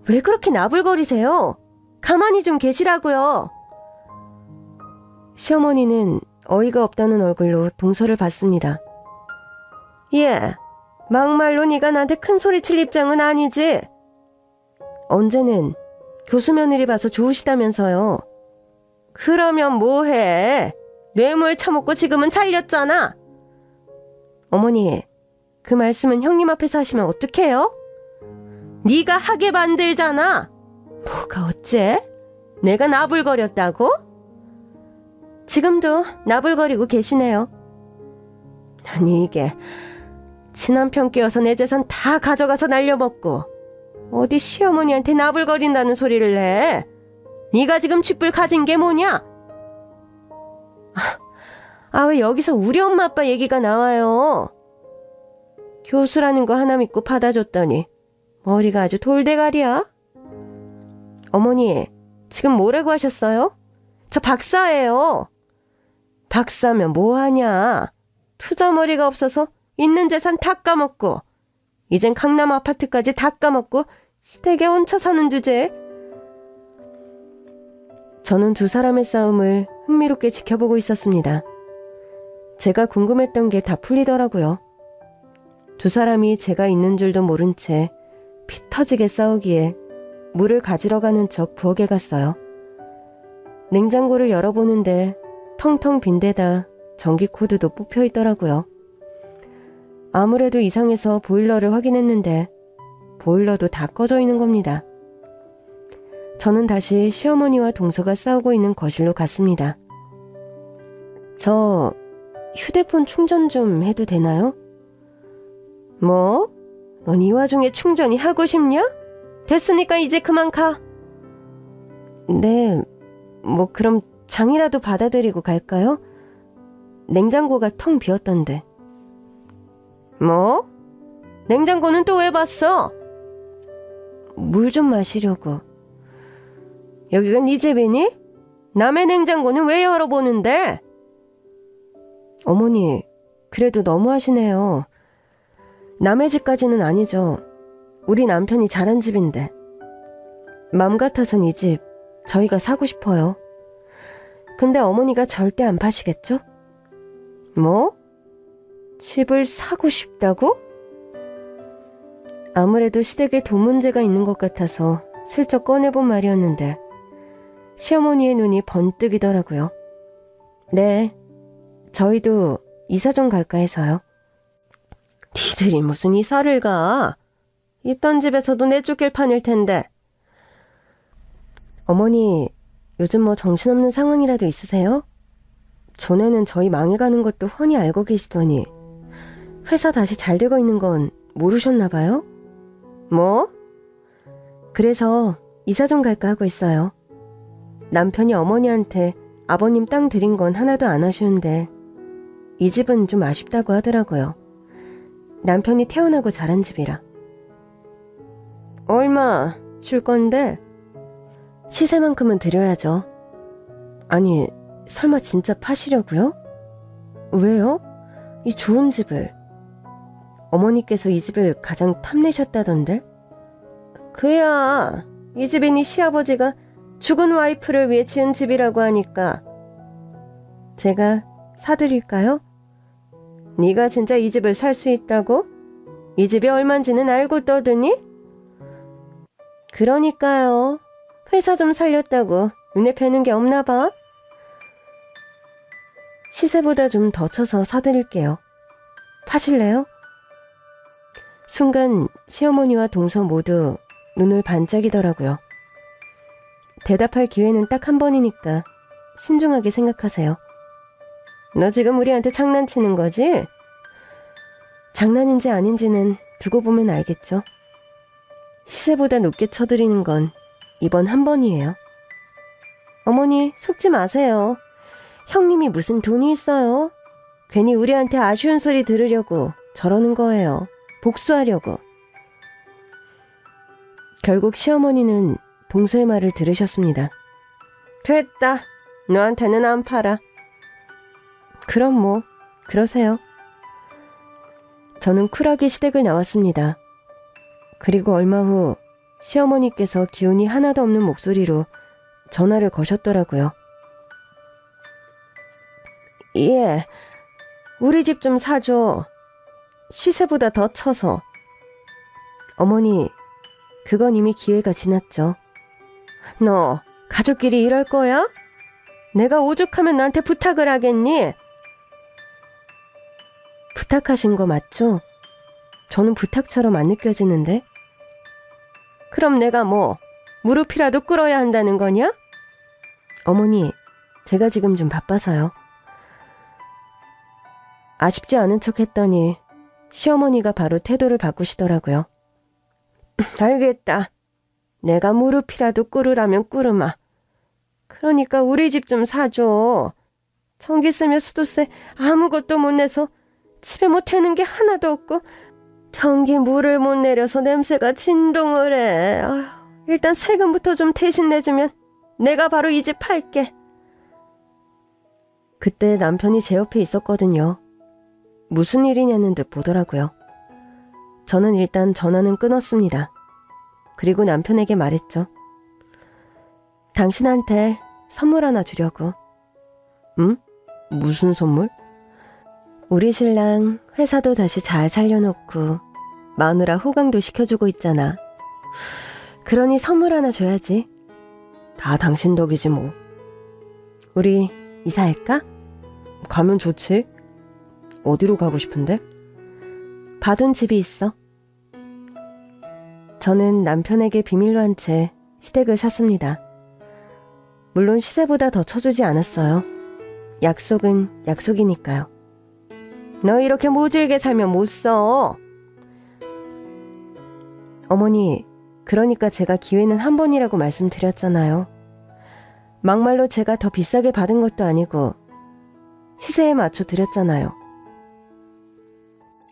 왜 그렇게 나불거리세요? 가만히 좀 계시라고요. 시어머니는 어이가 없다는 얼굴로 동서를 봤습니다. 예, 막말로 네가 나한테 큰 소리 칠 입장은 아니지? 언제는 교수 며느리 봐서 좋으시다면서요. 그러면 뭐해? 뇌물 처먹고 지금은 잘렸잖아. 어머니, 그 말씀은 형님 앞에서 하시면 어떡해요? 네가 하게 만들잖아. 뭐가 어째? 내가 나불거렸다고? 지금도 나불거리고 계시네요. 아니 이게 친남편 끼어서 내 재산 다 가져가서 날려먹고 어디 시어머니한테 나불거린다는 소리를 해. 네가 지금 쥐뿔 가진 게 뭐냐? 왜 여기서 우리 엄마 아빠 얘기가 나와요. 교수라는 거 하나 믿고 받아줬더니 머리가 아주 돌대가리야. 어머니, 지금 뭐라고 하셨어요? 저 박사예요. 박사면 뭐하냐? 투자머리가 없어서 있는 재산 다 까먹고 이젠 강남 아파트까지 다 까먹고 시댁에 얹혀 사는 주제에. 저는 두 사람의 싸움을 흥미롭게 지켜보고 있었습니다. 제가 궁금했던 게 다 풀리더라고요. 두 사람이 제가 있는 줄도 모른 채 피 터지게 싸우기에 물을 가지러 가는 척 부엌에 갔어요. 냉장고를 열어보는데 텅텅 빈 데다 전기 코드도 뽑혀 있더라고요. 아무래도 이상해서 보일러를 확인했는데 보일러도 다 꺼져 있는 겁니다. 저는 다시 시어머니와 동서가 싸우고 있는 거실로 갔습니다. 저 휴대폰 충전 좀 해도 되나요? 뭐? 넌 이 와중에 충전이 하고 싶냐? 됐으니까 이제 그만 가. 네, 뭐 그럼 장이라도 받아드리고 갈까요? 냉장고가 텅 비었던데. 뭐? 냉장고는 또 왜 봤어? 물 좀 마시려고. 여기가 네 집이니? 남의 냉장고는 왜 열어보는데? 어머니, 그래도 너무하시네요. 남의 집까지는 아니죠. 우리 남편이 자란 집인데. 맘 같아선 이 집 저희가 사고 싶어요. 근데 어머니가 절대 안 파시겠죠? 뭐? 집을 사고 싶다고? 아무래도 시댁에 돈 문제가 있는 것 같아서 슬쩍 꺼내본 말이었는데 시어머니의 눈이 번뜩이더라고요. 네, 저희도 이사 좀 갈까 해서요. 니들이 무슨 이사를 가? 있던 집에서도 내쫓길 판일 텐데. 어머니, 요즘 뭐 정신없는 상황이라도 있으세요? 전에는 저희 망해가는 것도 훤히 알고 계시더니 회사 다시 잘 되고 있는 건 모르셨나 봐요? 뭐? 그래서 이사 좀 갈까 하고 있어요. 남편이 어머니한테 아버님 땅 드린 건 하나도 안 아쉬운데 이 집은 좀 아쉽다고 하더라고요. 남편이 태어나고 자란 집이라. 얼마 줄 건데? 시세만큼은 드려야죠. 아니, 설마 진짜 파시려고요? 왜요? 이 좋은 집을. 어머니께서 이 집을 가장 탐내셨다던데? 그야, 이 집이 네 시아버지가 죽은 와이프를 위해 지은 집이라고 하니까. 제가 사드릴까요? 네가 진짜 이 집을 살 수 있다고? 이 집이 얼만지는 알고 떠드니? 그러니까요. 회사 좀 살렸다고 눈에 뵈는 게 없나 봐. 시세보다 좀 더 쳐서 사드릴게요. 파실래요? 순간 시어머니와 동서 모두 눈을 반짝이더라고요. 대답할 기회는 딱 한 번이니까 신중하게 생각하세요. 너 지금 우리한테 장난치는 거지? 장난인지 아닌지는 두고 보면 알겠죠. 시세보다 높게 쳐드리는 건 이번 한 번이에요. 어머니, 속지 마세요. 형님이 무슨 돈이 있어요? 괜히 우리한테 아쉬운 소리 들으려고 저러는 거예요. 복수하려고. 결국 시어머니는 동서의 말을 들으셨습니다. 됐다. 너한테는 안 팔아. 그럼 뭐 그러세요. 저는 쿨하게 시댁을 나왔습니다. 그리고 얼마 후 시어머니께서 기운이 하나도 없는 목소리로 전화를 거셨더라고요. 예, 우리 집 좀 사줘. 시세보다 더 쳐서. 어머니, 그건 이미 기회가 지났죠. 너 가족끼리 이럴 거야? 내가 오죽하면 나한테 부탁을 하겠니? 부탁하신 거 맞죠? 저는 부탁처럼 안 느껴지는데? 그럼 내가 뭐 무릎이라도 꿇어야 한다는 거냐? 어머니, 제가 지금 좀 바빠서요. 아쉽지 않은 척 했더니 시어머니가 바로 태도를 바꾸시더라고요. 알겠다. 내가 무릎이라도 꿇으라면 꿇으마. 그러니까 우리 집 좀 사줘. 전기세며 수도세 아무것도 못 내서 집에 못 해는 게 하나도 없고 변기 물을 못 내려서 냄새가 진동을 해. 아휴, 일단 세금부터 좀 대신 내주면 내가 바로 이 집 팔게. 그때 남편이 제 옆에 있었거든요. 무슨 일이냐는 듯 보더라고요. 저는 일단 전화는 끊었습니다. 그리고 남편에게 말했죠. 당신한테 선물 하나 주려고. 응? 무슨 선물? 우리 신랑 회사도 다시 잘 살려놓고 마누라 호강도 시켜주고 있잖아. 그러니 선물 하나 줘야지. 다 당신 덕이지 뭐. 우리 이사할까? 가면 좋지. 어디로 가고 싶은데? 봐둔 집이 있어. 저는 남편에게 비밀로 한 채 시댁을 샀습니다. 물론 시세보다 더 쳐주지 않았어요. 약속은 약속이니까요. 너 이렇게 모질게 살면 못 써. 어머니, 그러니까 제가 기회는 한 번이라고 말씀드렸잖아요. 막말로 제가 더 비싸게 받은 것도 아니고 시세에 맞춰 드렸잖아요.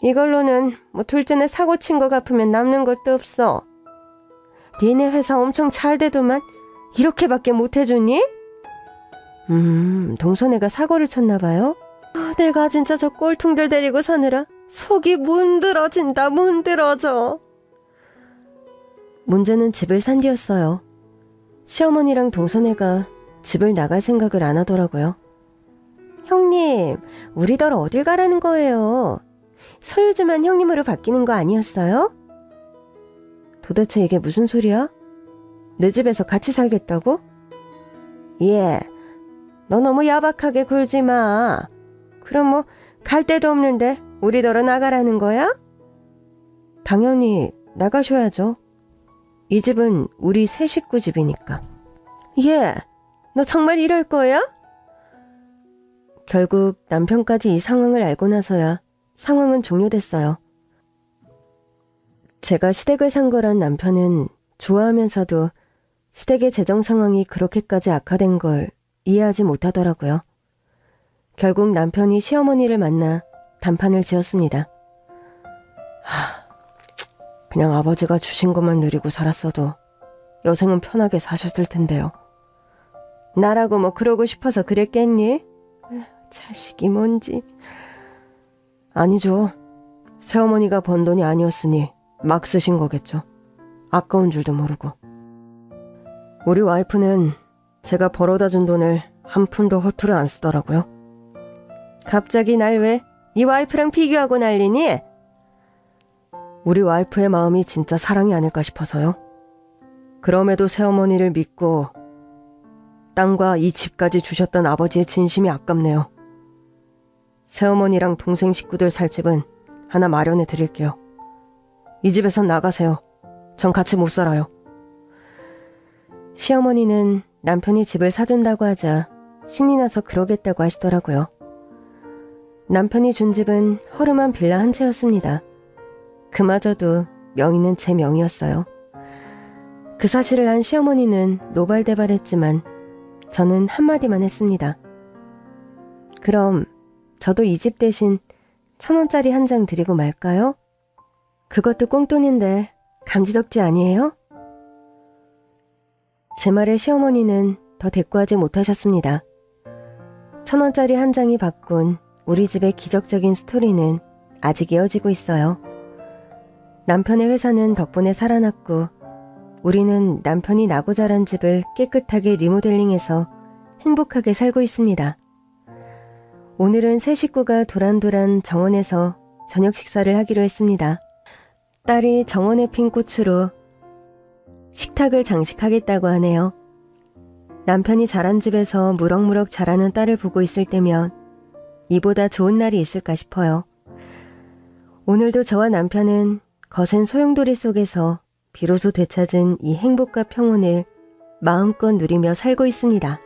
이걸로는 뭐 둘째네 사고 친 거 갚으면 남는 것도 없어. 니네 회사 엄청 잘 되더만 이렇게밖에 못 해주니? 동서네가 사고를 쳤나 봐요. 내가 진짜 저 꼴통들 데리고 사느라 속이 문드러진다 문드러져. 문제는 집을 산 뒤였어요. 시어머니랑 동서네가 집을 나갈 생각을 안 하더라고요. 형님, 우리들 어딜 가라는 거예요? 소유주만 형님으로 바뀌는 거 아니었어요? 도대체 이게 무슨 소리야? 내 집에서 같이 살겠다고? 예, 너 너무 야박하게 굴지 마. 그럼 뭐 갈 데도 없는데 우리더러 나가라는 거야? 당연히 나가셔야죠. 이 집은 우리 세 식구 집이니까. 예, 너 정말 이럴 거야? 결국 남편까지 이 상황을 알고 나서야 상황은 종료됐어요. 제가 시댁을 산 거란 남편은 좋아하면서도 시댁의 재정 상황이 그렇게까지 악화된 걸 이해하지 못하더라고요. 결국 남편이 시어머니를 만나 단판을 지었습니다. 그냥 아버지가 주신 것만 누리고 살았어도 여생은 편하게 사셨을 텐데요. 나라고 뭐 그러고 싶어서 그랬겠니? 자식이 뭔지. 아니죠. 새어머니가 번 돈이 아니었으니 막 쓰신 거겠죠. 아까운 줄도 모르고. 우리 와이프는 제가 벌어다 준 돈을 한 푼도 허투루 안 쓰더라고요. 갑자기 날 왜 네 와이프랑 비교하고 난리니? 우리 와이프의 마음이 진짜 사랑이 아닐까 싶어서요. 그럼에도 새어머니를 믿고 땅과 이 집까지 주셨던 아버지의 진심이 아깝네요. 새어머니랑 동생 식구들 살 집은 하나 마련해 드릴게요. 이 집에선 나가세요. 전 같이 못 살아요. 시어머니는 남편이 집을 사준다고 하자 신이 나서 그러겠다고 하시더라고요. 남편이 준 집은 허름한 빌라 한 채였습니다. 그마저도 명의는 제 명이었어요. 그 사실을 안 시어머니는 노발대발했지만 저는 한마디만 했습니다. 그럼 저도 이 집 대신 1,000원짜리 한 장 드리고 말까요? 그것도 꽁돈인데 감지덕지 아니에요? 제 말에 시어머니는 더 대꾸하지 못하셨습니다. 1,000원짜리 한 장이 바꾼 우리 집의 기적적인 스토리는 아직 이어지고 있어요. 남편의 회사는 덕분에 살아났고 우리는 남편이 나고 자란 집을 깨끗하게 리모델링해서 행복하게 살고 있습니다. 오늘은 세 식구가 도란도란 정원에서 저녁 식사를 하기로 했습니다. 딸이 정원에 핀 꽃으로 식탁을 장식하겠다고 하네요. 남편이 자란 집에서 무럭무럭 자라는 딸을 보고 있을 때면 이보다 좋은 날이 있을까 싶어요. 오늘도 저와 남편은 거센 소용돌이 속에서 비로소 되찾은 이 행복과 평온을 마음껏 누리며 살고 있습니다.